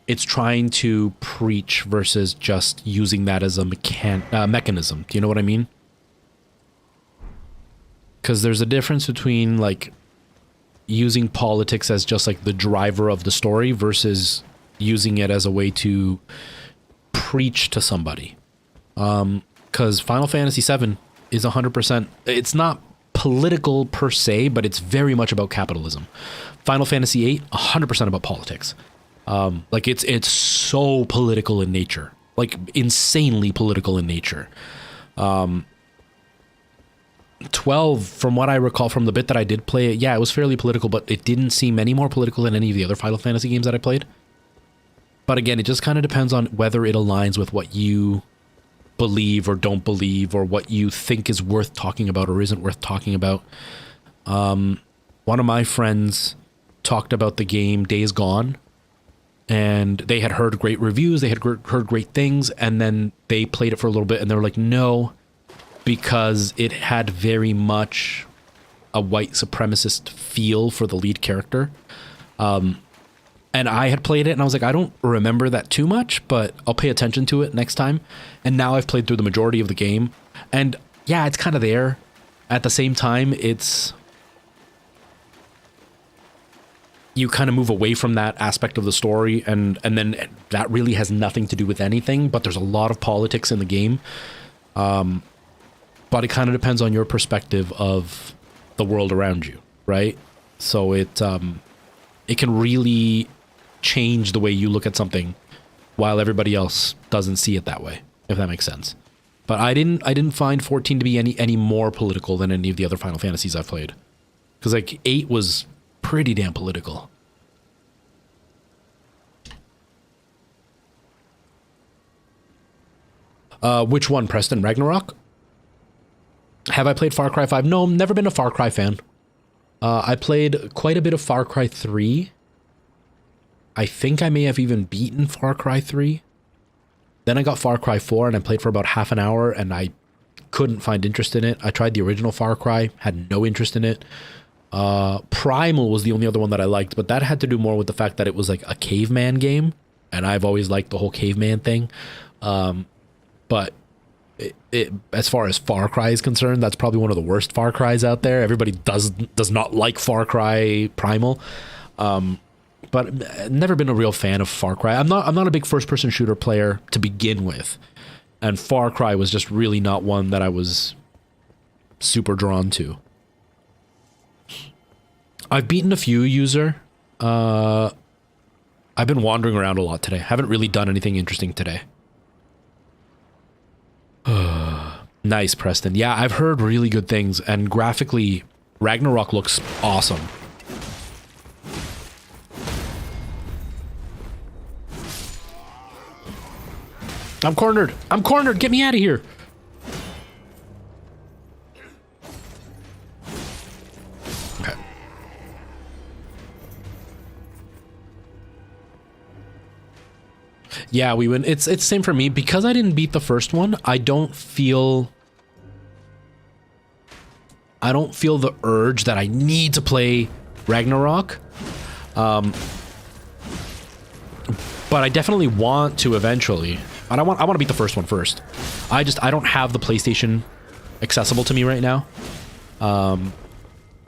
[SPEAKER 1] it's trying to preach versus just using that as a mechanism. Do you know what I mean? Because there's a difference between like using politics as just like the driver of the story versus using it as a way to preach to somebody. Because Final Fantasy VII is 100%, it's not political per se, but it's very much about capitalism. Final Fantasy VIII, 100% about politics. Like it's so political in nature, like insanely political in nature. 12, from what I recall from the bit that I did play it, yeah, it was fairly political, but it didn't seem any more political than any of the other Final Fantasy games that I played. But again, it just kind of depends on whether it aligns with what you believe or don't believe, or what you think is worth talking about or isn't worth talking about. One of my friends talked about the game Days Gone, and they had heard great reviews, they had heard great things, and then they played it for a little bit and they were like, no, because it had very much a white supremacist feel for the lead character. And I had played it and I was like, I don't remember that too much, but I'll pay attention to it next time. And now I've played through the majority of the game, and yeah, it's kind of there. At the same time, you kind of move away from that aspect of the story, and then that really has nothing to do with anything, but there's a lot of politics in the game. But it kind of depends on your perspective of the world around you, right? So it can really change the way you look at something while everybody else doesn't see it that way, if that makes sense. But I didn't find 14 to be any more political than any of the other Final Fantasies I've played. Because like 8 was pretty damn political. Which one, Preston? Ragnarok? Have I played Far Cry 5? No, never been a Far Cry fan. I played quite a bit of Far Cry 3. I think I may have even beaten Far Cry 3. Then I got Far Cry 4 and I played for about half an hour and I couldn't find interest in it. I tried the original Far Cry, had no interest in it. Primal was the only other one that I liked, but that had to do more with the fact that it was like a caveman game, and I've always liked the whole caveman thing. But as far as Far Cry is concerned, that's probably one of the worst Far Cries out there. Everybody does not like Far Cry Primal. But never been a real fan of Far Cry. I'm not a big first person shooter player to begin with. And Far Cry was just really not one that I was super drawn to. I've beaten a few user. I've been wandering around a lot today. Haven't really done anything interesting today. Nice, Preston. Yeah, I've heard really good things, and graphically, Ragnarok looks awesome. I'm cornered. I'm cornered. Get me out of here. Okay. Yeah, we win. It's the same for me. Because I didn't beat the first one, I don't feel the urge that I need to play Ragnarok. But I definitely want to eventually. And I want to beat the first one first. I don't have the PlayStation accessible to me right now.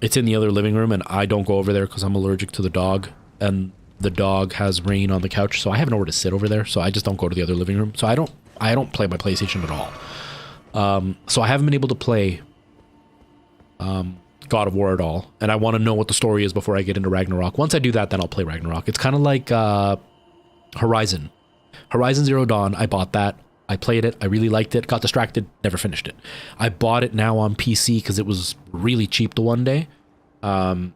[SPEAKER 1] It's in the other living room, and I don't go over there because I'm allergic to the dog, and the dog has rain on the couch, so I have nowhere to sit over there. So I just don't go to the other living room. So I don't play my PlayStation at all. So I haven't been able to play God of War at all, and I want to know what the story is before I get into Ragnarok. Once I do that, then I'll play Ragnarok. It's kind of like Horizon Zero Dawn. I bought that. I played it. I really liked it. Got distracted. Never finished it. I bought it now on PC because it was really cheap the one day. But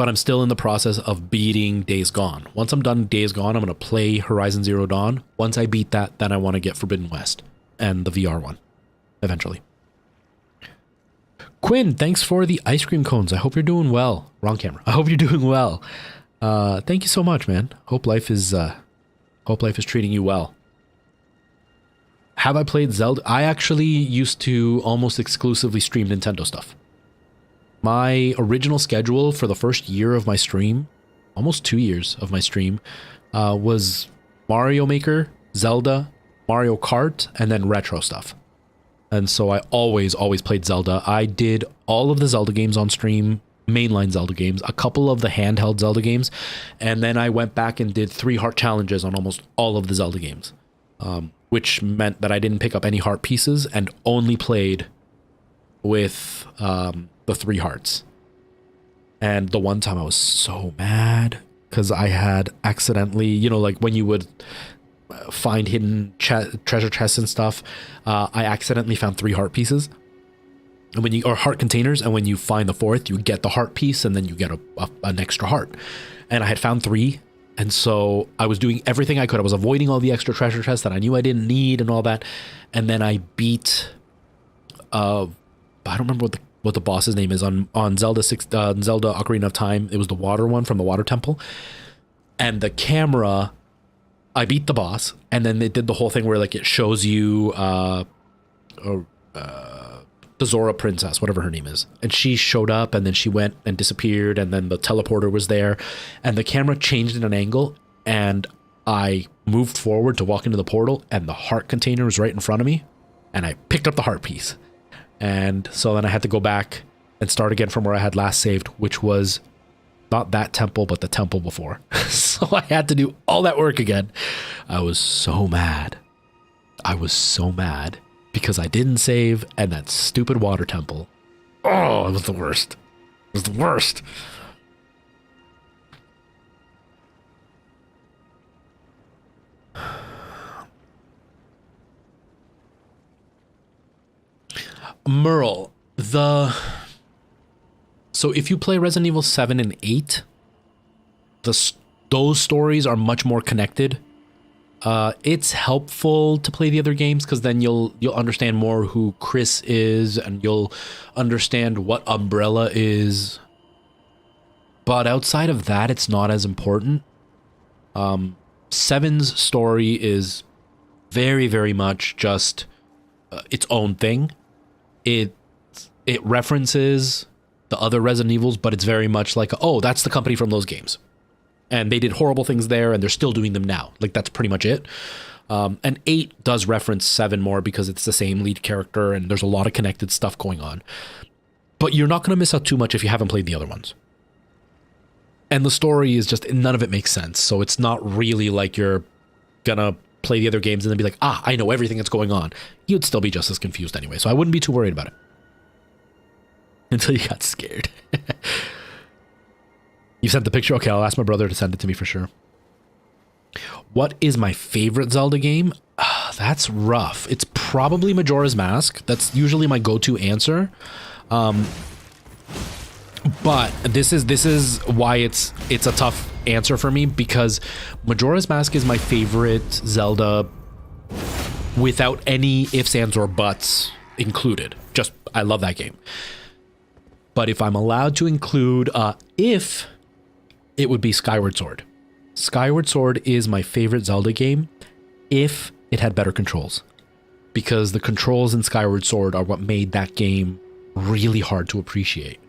[SPEAKER 1] I'm still in the process of beating Days Gone. Once I'm done Days Gone, I'm going to play Horizon Zero Dawn. Once I beat that, then I want to get Forbidden West and the VR one eventually. Quinn, thanks for the ice cream cones. I hope you're doing well. Wrong camera. I hope you're doing well. Thank you so much, man. Hope life is treating you well. Have I played Zelda? I actually used to almost exclusively stream Nintendo stuff. My original schedule for the first year of my stream, almost 2 years of my stream, was Mario Maker, Zelda, Mario Kart, and then retro stuff. And so I always played Zelda. I did all of the Zelda games on stream, mainline Zelda games, a couple of the handheld Zelda games, and then I went back and did 3 heart challenges on almost all of the Zelda games, which meant that I didn't pick up any heart pieces and only played with the 3 hearts. And the one time I was so mad because I had accidentally, you know, like when you would find hidden treasure chests and stuff, I accidentally found 3 heart pieces, and when you, or heart containers, and when you find the 4th, you get the heart piece, and then you get an extra heart. And I had found 3, and so I was doing everything I could. I was avoiding all the extra treasure chests that I knew I didn't need and all that. And then I beat, I don't remember what the boss's name is on Zelda Zelda Ocarina of Time. It was the water one from the water temple, and the camera. I beat the boss, and then they did the whole thing where like it shows you the Zora princess, whatever her name is, and she showed up, and then she went and disappeared, and then the teleporter was there, and the camera changed in an angle, and I moved forward to walk into the portal, and the heart container was right in front of me, and I picked up the heart piece, and so then I had to go back and start again from where I had last saved, which was not that temple, but the temple before. So I had to do all that work again. I was so mad. I was so mad because I didn't save, and that stupid water temple. Oh, it was the worst. It was the worst. Merle, so if you play Resident Evil 7 and 8, those stories are much more connected. It's helpful to play the other games because then you'll understand more who Chris is, and you'll understand what Umbrella is. But outside of that, it's not as important. 7's story is very, very much just its own thing. It references the other Resident Evils, but it's very much like, oh, that's the company from those games. And they did horrible things there, and they're still doing them now. Like, that's pretty much it. And 8 does reference 7 more because it's the same lead character, and there's a lot of connected stuff going on. But you're not going to miss out too much if you haven't played the other ones. And the story is just, none of it makes sense. So it's not really like you're going to play the other games and then be like, I know everything that's going on. You'd still be just as confused anyway, so I wouldn't be too worried about it. Until you got scared. You sent the picture? Okay, I'll ask my brother to send it to me for sure. What is my favorite Zelda game? That's rough. It's probably Majora's Mask. That's usually my go-to answer. But this is why it's a tough answer for me, because Majora's Mask is my favorite Zelda without any ifs, ands, or buts included. Just, I love that game. But if I'm allowed to include if, it would be Skyward Sword. Skyward Sword is my favorite Zelda game if it had better controls. Because the controls in Skyward Sword are what made that game really hard to appreciate.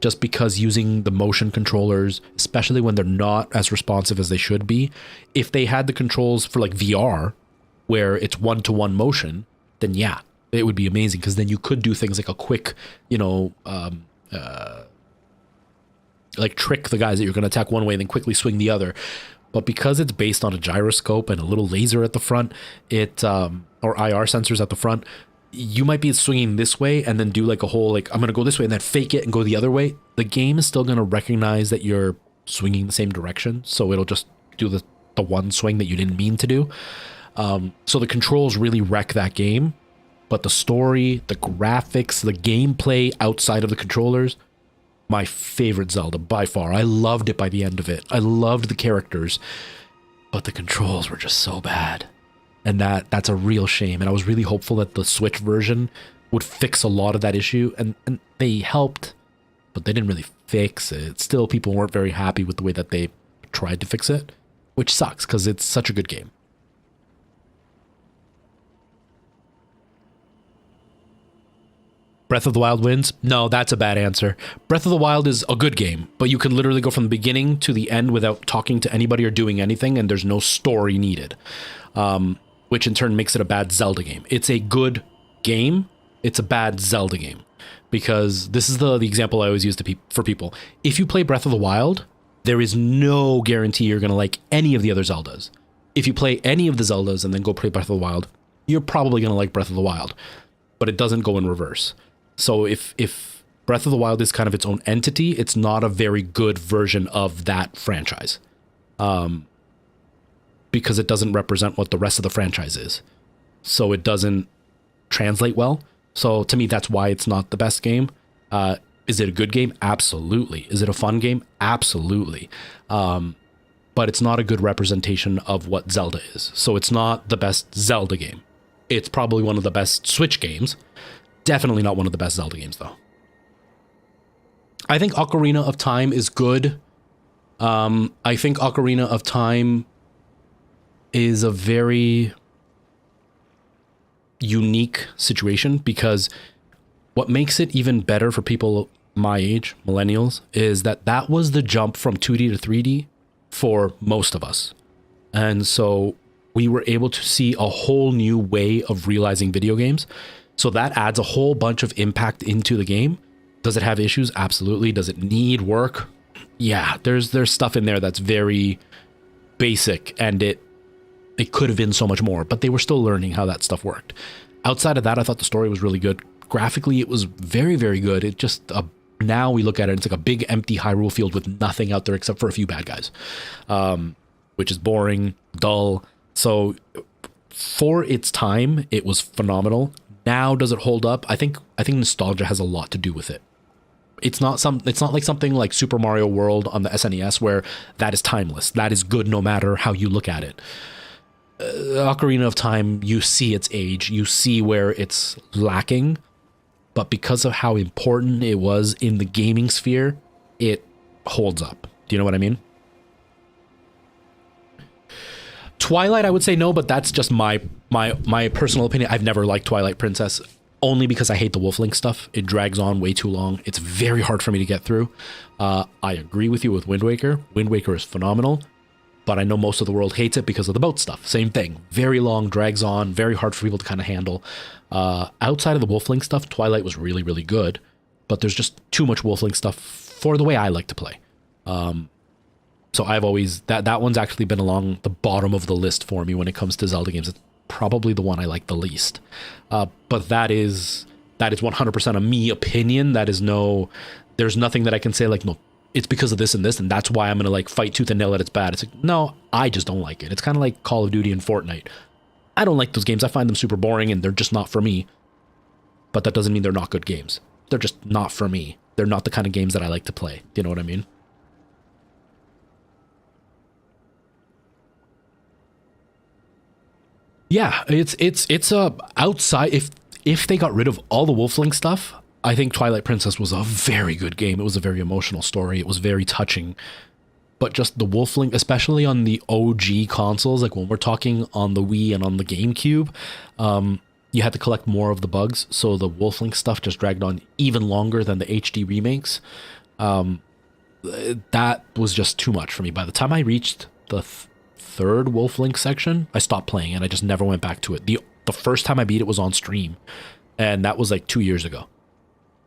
[SPEAKER 1] Just because using the motion controllers, especially when they're not as responsive as they should be, if they had the controls for like VR, where it's one-to-one motion, then yeah, it would be amazing, because then you could do things like a quick, like trick the guys that you're going to attack one way and then quickly swing the other. But because it's based on a gyroscope and a little laser at the front, or IR sensors at the front, you might be swinging this way and then do like a whole, like, I'm going to go this way and then fake it and go the other way. The game is still going to recognize that you're swinging the same direction. So it'll just do the one swing that you didn't mean to do. So the controls really wreck that game. But the story, the graphics, the gameplay outside of the controllers, my favorite Zelda by far. I loved it by the end of it. I loved the characters, but the controls were just so bad. And that's a real shame. And I was really hopeful that the Switch version would fix a lot of that issue. And they helped, but they didn't really fix it. Still, people weren't very happy with the way that they tried to fix it, which sucks because it's such a good game. Breath of the Wild wins? No, that's a bad answer. Breath of the Wild is a good game, but you can literally go from the beginning to the end without talking to anybody or doing anything, and there's no story needed, which in turn makes it a bad Zelda game. It's a good game. It's a bad Zelda game, because this is the example I always use for people. If you play Breath of the Wild, there is no guarantee you're going to like any of the other Zeldas. If you play any of the Zeldas and then go play Breath of the Wild, you're probably going to like Breath of the Wild, but it doesn't go in reverse. So if Breath of the Wild is kind of its own entity, it's not a very good version of that franchise, because it doesn't represent what the rest of the franchise is. So it doesn't translate well. So to me, that's why it's not the best game. Is it a good game? Absolutely. Is it a fun game? Absolutely. But it's not a good representation of what Zelda is. So it's not the best Zelda game. It's probably one of the best Switch games. Definitely not one of the best Zelda games, though. I think Ocarina of Time is good. I think Ocarina of Time is a very unique situation, because what makes it even better for people my age, millennials, is that was the jump from 2D to 3D for most of us. And so we were able to see a whole new way of realizing video games. So that adds a whole bunch of impact into the game. Does it have issues? Absolutely. Does it need work? Yeah, there's stuff in there that's very basic, and it could have been so much more, but they were still learning how that stuff worked. Outside of that, I thought the story was really good. Graphically, it was very, very good. It just, now we look at it, it's like a big empty Hyrule field with nothing out there except for a few bad guys, which is boring, dull. So for its time, it was phenomenal. Now, does it hold up? I think nostalgia has a lot to do with it. It's not like something like Super Mario World on the SNES, where that is timeless. That is good no matter how you look at it. Ocarina of Time, you see its age, you see where it's lacking, but because of how important it was in the gaming sphere, it holds up. Do you know what I mean? Twilight, I would say no, but that's just my personal opinion. I've never liked Twilight Princess, only because I hate the Wolf-Link stuff. It drags on way too long. It's very hard for me to get through. I agree with you with Wind Waker. Wind Waker is phenomenal, but I know most of the world hates it because of the boat stuff. Same thing. Very long, drags on, very hard for people to kind of handle. Outside of the Wolf-Link stuff, Twilight was really, really good, but there's just too much Wolf-Link stuff for the way I like to play. So I've always, that one's actually been along the bottom of the list for me when it comes to Zelda games. It's probably the one I like the least. But that is 100% a me opinion. There's nothing that I can say like, no, it's because of this and this, and that's why I'm going to like fight tooth and nail that it's bad. It's like, no, I just don't like it. It's kind of like Call of Duty and Fortnite. I don't like those games. I find them super boring and they're just not for me. But that doesn't mean they're not good games. They're just not for me. They're not the kind of games that I like to play. Do you know what I mean? Yeah, it's a outside. If they got rid of all the Wolf-Link stuff, I think Twilight Princess was a very good game. It was a very emotional story. It was very touching. But just the Wolf-Link, especially on the OG consoles, like when we're talking on the Wii and on the GameCube, you had to collect more of the bugs. So the Wolf-Link stuff just dragged on even longer than the HD remakes. That was just too much for me. By the time I reached the third Wolf-Link section, I stopped playing and I just never went back to it. The first time I beat it was on stream, and that was like 2 years ago.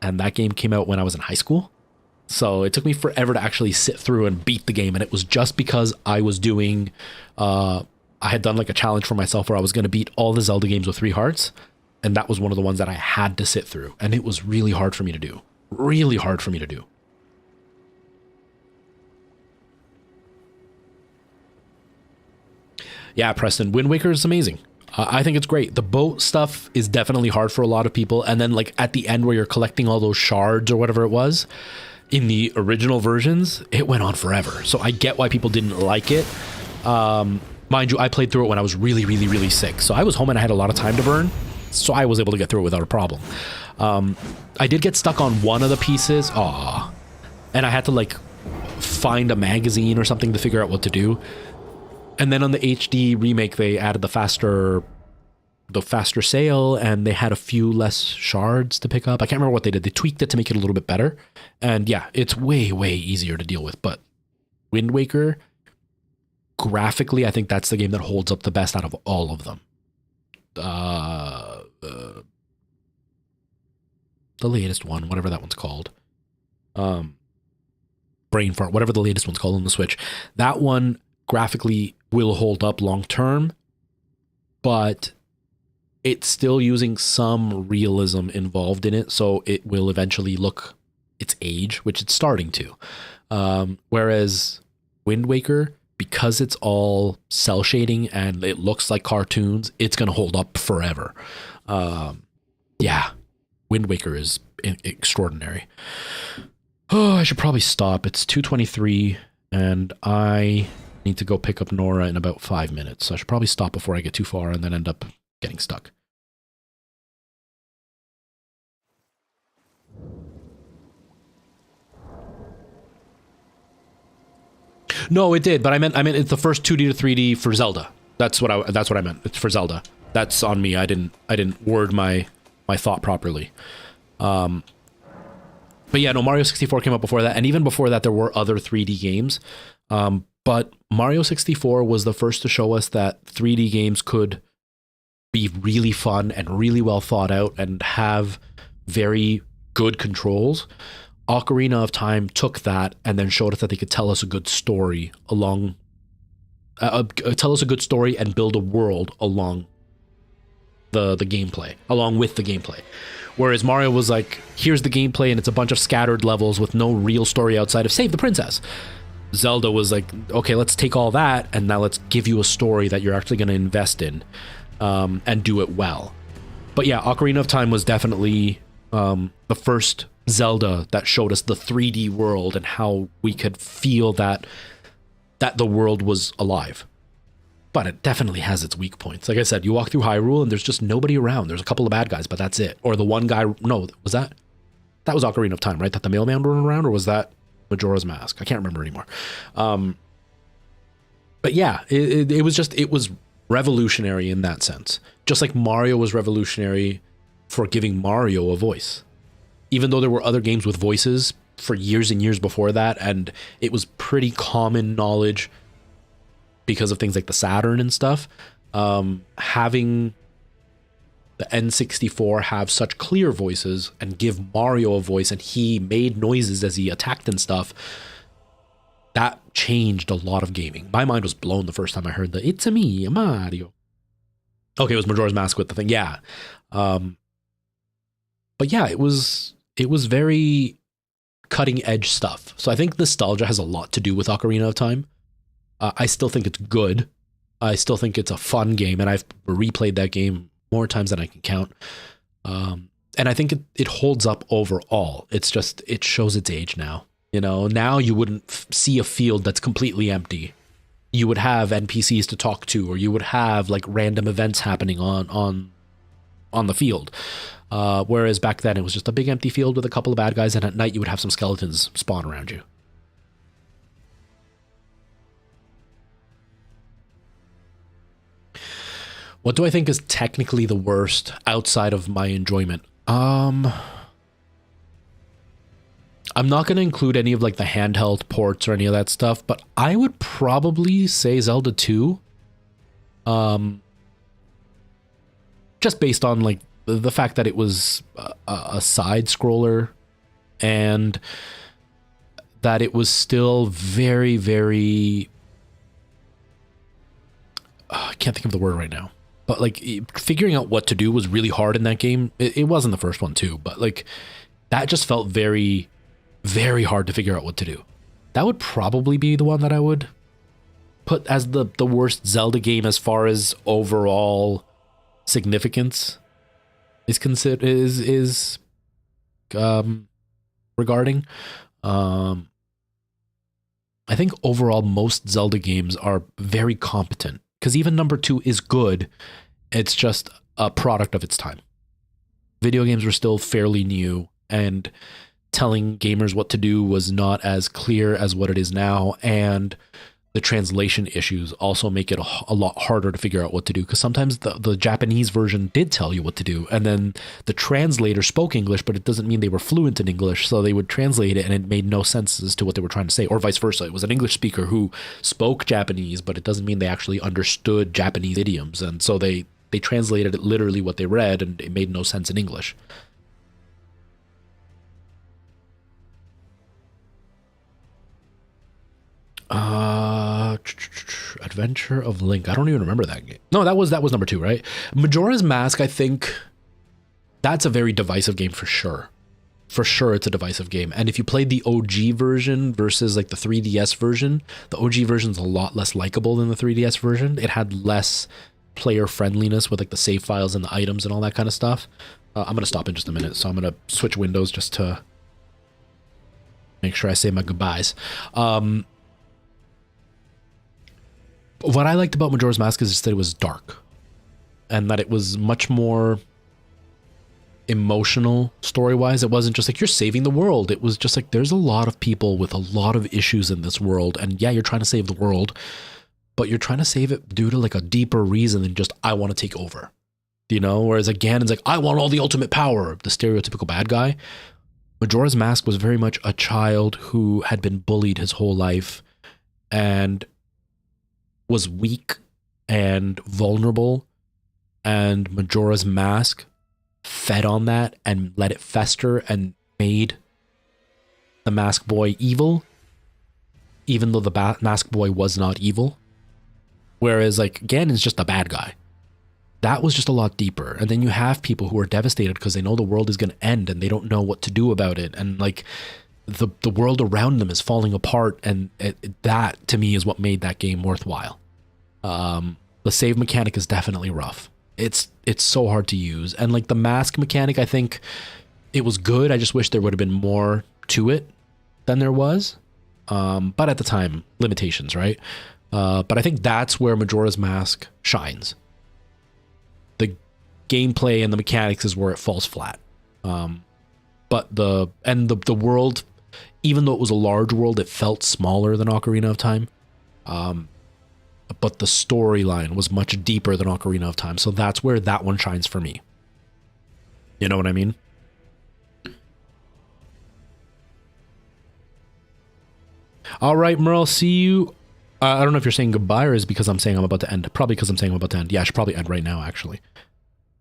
[SPEAKER 1] And that game came out when I was in high school. So it took me forever to actually sit through and beat the game. And it was just because I was doing, I had done like a challenge for myself where I was going to beat all the Zelda games with 3 hearts. And that was one of the ones that I had to sit through. And it was really hard for me to do. Really hard for me to do. Yeah, Preston, Wind Waker is amazing. I think it's great. The boat stuff is definitely hard for a lot of people. And then like at the end where you're collecting all those shards or whatever it was, in the original versions, it went on forever. So I get why people didn't like it. Mind you, I played through it when I was really, really, really sick. So I was home and I had a lot of time to burn. So I was able to get through it without a problem. I did get stuck on one of the pieces. And I had to like find a magazine or something to figure out what to do. And then on the HD remake, they added the faster the faster sail, and they had a few less shards to pick up. I can't remember what they did. They tweaked it to make it a little bit better. And yeah, it's way, way easier to deal with. But Wind Waker, graphically, I think that's the game that holds up the best out of all of them. The latest one, whatever that one's called. Brain Fart, whatever the latest one's called on the Switch. That one graphically will hold up long term, but it's still using some realism involved in it, so it will eventually look its age, which it's starting to. Whereas Wind Waker, because it's all cell shading and it looks like cartoons, it's going to hold up forever. Yeah, Wind Waker is extraordinary. Oh, I should probably stop. It's 2:23, and I need to go pick up Nora in about 5 minutes. So I should probably stop before I get too far and then end up getting stuck. No, it did, but I meant it's the first 2D to 3D for Zelda. That's what I meant. It's for Zelda. That's on me. I didn't word my thought properly. But yeah, no, Mario 64 came out before that, and even before that there were other 3D games. But Mario 64 was the first to show us that 3D games could be really fun and really well thought out and have very good controls. Ocarina of Time took that and then showed us that they could tell us a good story and build a world along the gameplay, along with the gameplay. Whereas Mario was like, here's the gameplay and it's a bunch of scattered levels with no real story outside of save the princess. Zelda was like, okay, let's take all that and now let's give you a story that you're actually going to invest in, and do it well. But yeah, Ocarina of Time was definitely the first Zelda that showed us the 3D world and how we could feel that the world was alive. But it definitely has its weak points. Like I said, you walk through Hyrule and there's just nobody around. There's a couple of bad guys, but that's it. Or the one guy, no, that was Ocarina of Time, right? That the mailman running around, or was that Majora's Mask? I can't remember anymore. But yeah, it was revolutionary in that sense. Just like Mario was revolutionary for giving Mario a voice. Even though there were other games with voices for years and years before that, and it was pretty common knowledge because of things like the Saturn and stuff, having the N64 have such clear voices and give Mario a voice, and he made noises as he attacked and stuff, that changed a lot of gaming. My mind was blown the first time I heard the "It's a me, Mario." Okay, it was Majora's Mask with the thing, yeah. But yeah, it was very cutting edge stuff. So I think nostalgia has a lot to do with Ocarina of Time. I still think it's good. I still think it's a fun game, and I've replayed that game more times than I can count. And I think it holds up overall. It's just, it shows its age now. You know, now you wouldn't see a field that's completely empty. You would have NPCs to talk to, or you would have like random events happening on the field. Whereas back then it was just a big empty field with a couple of bad guys, and at night you would have some skeletons spawn around you. What do I think is technically the worst outside of my enjoyment? I'm not going to include any of like the handheld ports or any of that stuff, but I would probably say Zelda 2. Just based on like the fact that it was a side scroller, and that it was still very, very, I can't think of the word right now, but like figuring out what to do was really hard in that game. It wasn't the first one too, but like that just felt very, very hard to figure out what to do. That would probably be the one that I would put as the worst Zelda game as far as overall significance is regarding. I think overall most Zelda games are very competent, because even number 2 is good. It's just a product of its time. Video games were still fairly new, and telling gamers what to do was not as clear as what it is now. And the translation issues also make it a lot harder to figure out what to do, because sometimes the Japanese version did tell you what to do, and then the translator spoke English, but it doesn't mean they were fluent in English, so they would translate it and it made no sense as to what they were trying to say, or vice versa. It was an English speaker who spoke Japanese, but it doesn't mean they actually understood Japanese idioms, and so they translated it literally what they read, and it made no sense in English. Adventure of Link. I don't even remember that game. No, that was number 2, right? Majora's Mask, I think that's a very divisive game for sure. For sure, it's a divisive game. And if you played the OG version versus like the 3DS version, the OG version is a lot less likable than the 3DS version. It had less player friendliness with like the save files and the items and all that kind of stuff. I'm gonna stop in just a minute, so I'm gonna switch windows just to make sure I say my goodbyes. What I liked about Majora's Mask is just that it was dark, and that it was much more emotional story-wise. It wasn't just like you're saving the world. It was just like there's a lot of people with a lot of issues in this world, and yeah, you're trying to save the world, but you're trying to save it due to like a deeper reason than just I want to take over, you know? Whereas like Ganon's like, I want all the ultimate power, the stereotypical bad guy. Majora's Mask was very much a child who had been bullied his whole life and was weak and vulnerable, and Majora's Mask fed on that and let it fester and made the Mask Boy evil, even though the Mask Boy was not evil. Whereas like Ganon's just a bad guy. That was just a lot deeper. And then you have people who are devastated because they know the world is going to end and they don't know what to do about it, and like the world around them is falling apart, and that to me is what made that game worthwhile. The save mechanic is definitely rough. It's so hard to use, and like the mask mechanic, I think it was good. I just wish there would have been more to it than there was. But at the time, limitations, right? But I think that's where Majora's Mask shines. The gameplay and the mechanics is where it falls flat. But the world, even though it was a large world, it felt smaller than Ocarina of Time. But the storyline was much deeper than Ocarina of Time, so that's where that one shines for me. You know what I mean? All right, Merle, see you. I don't know if you're saying goodbye or is it because I'm saying I'm about to end. Probably because I'm saying I'm about to end. Yeah, I should probably end right now, actually.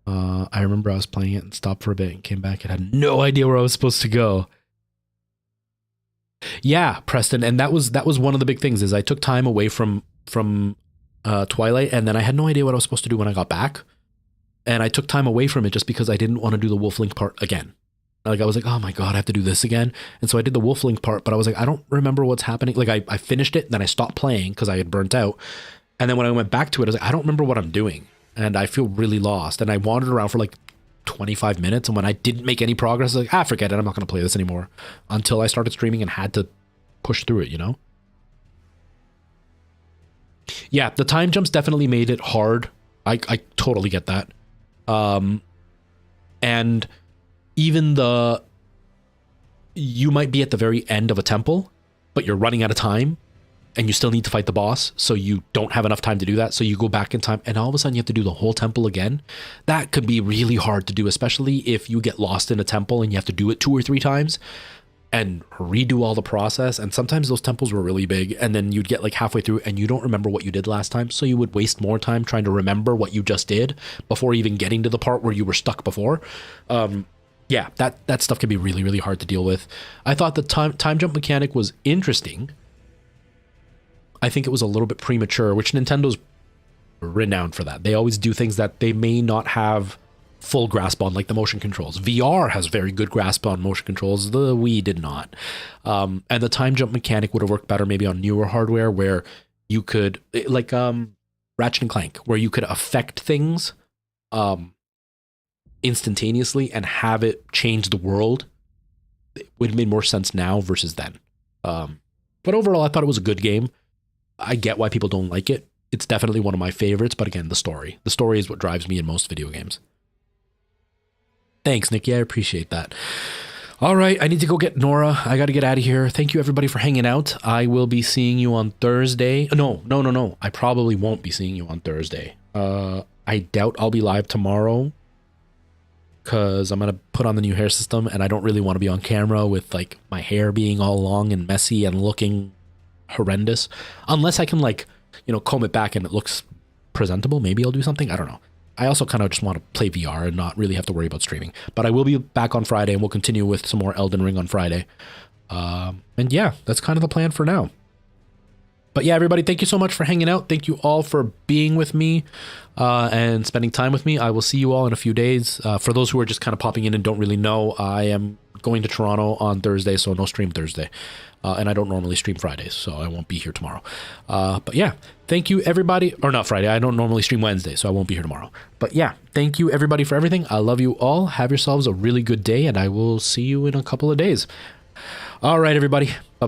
[SPEAKER 1] I remember I was playing it and stopped for a bit and came back and had no idea where I was supposed to go. Yeah, Preston, and that was one of the big things is I took time away from Twilight, and then I had no idea what I was supposed to do when I got back, and I took time away from it just because I didn't want to do the Wolf Link part again. Like I was like, oh my god, I have to do this again, and so I did the Wolf Link part, but I was like, I don't remember what's happening. Like I finished it, and then I stopped playing because I had burnt out, and then when I went back to it, I was like, I don't remember what I'm doing, and I feel really lost, and I wandered around for like 25 minutes, and when I didn't make any progress, I was like, forget it, I'm not going to play this anymore, until I started streaming and had to push through it, you know? Yeah, the time jumps definitely made it hard. I totally get that. And even you might be at the very end of a temple, but you're running out of time, and you still need to fight the boss, so you don't have enough time to do that, so you go back in time, and all of a sudden you have to do the whole temple again. That could be really hard to do, especially if you get lost in a temple and you have to do it 2 or 3 times and redo all the process. And sometimes those temples were really big, and then you'd get like halfway through and you don't remember what you did last time, so you would waste more time trying to remember what you just did before even getting to the part where you were stuck before. Yeah, that stuff can be really, really hard to deal with. I thought the time jump mechanic was interesting. I think it was a little bit premature, which Nintendo's renowned for that. They always do things that they may not have full grasp on, like the motion controls. VR has very good grasp on motion controls. The Wii did not. And the time jump mechanic would have worked better maybe on newer hardware, where you could, like Ratchet and Clank, where you could affect things instantaneously and have it change the world. It would have made more sense now versus then. But overall, I thought it was a good game. I get why people don't like it. It's definitely one of my favorites, but again, the story. The story is what drives me in most video games. Thanks, Nikki. I appreciate that. All right, I need to go get Nora. I got to get out of here. Thank you everybody for hanging out. I will be seeing you on Thursday. No. I probably won't be seeing you on Thursday. I doubt I'll be live tomorrow because I'm going to put on the new hair system and I don't really want to be on camera with like my hair being all long and messy and looking horrendous. Unless I can like, comb it back and it looks presentable. Maybe I'll do something. I don't know. I also kind of just want to play VR and not really have to worry about streaming. But I will be back on Friday and we'll continue with some more Elden Ring on Friday. And yeah, that's kind of the plan for now. But yeah, everybody, thank you so much for hanging out. Thank you all for being with me and spending time with me. I will see you all in a few days. For those who are just kind of popping in and don't really know, I am going to Toronto on Thursday, so no stream Thursday. And I don't normally stream Fridays, so I won't be here tomorrow. But yeah, thank you everybody. Or not Friday, I don't normally stream Wednesday, so I won't be here tomorrow. But yeah, thank you everybody for everything. I love you all. Have yourselves a really good day, and I will see you in a couple of days. All right, everybody.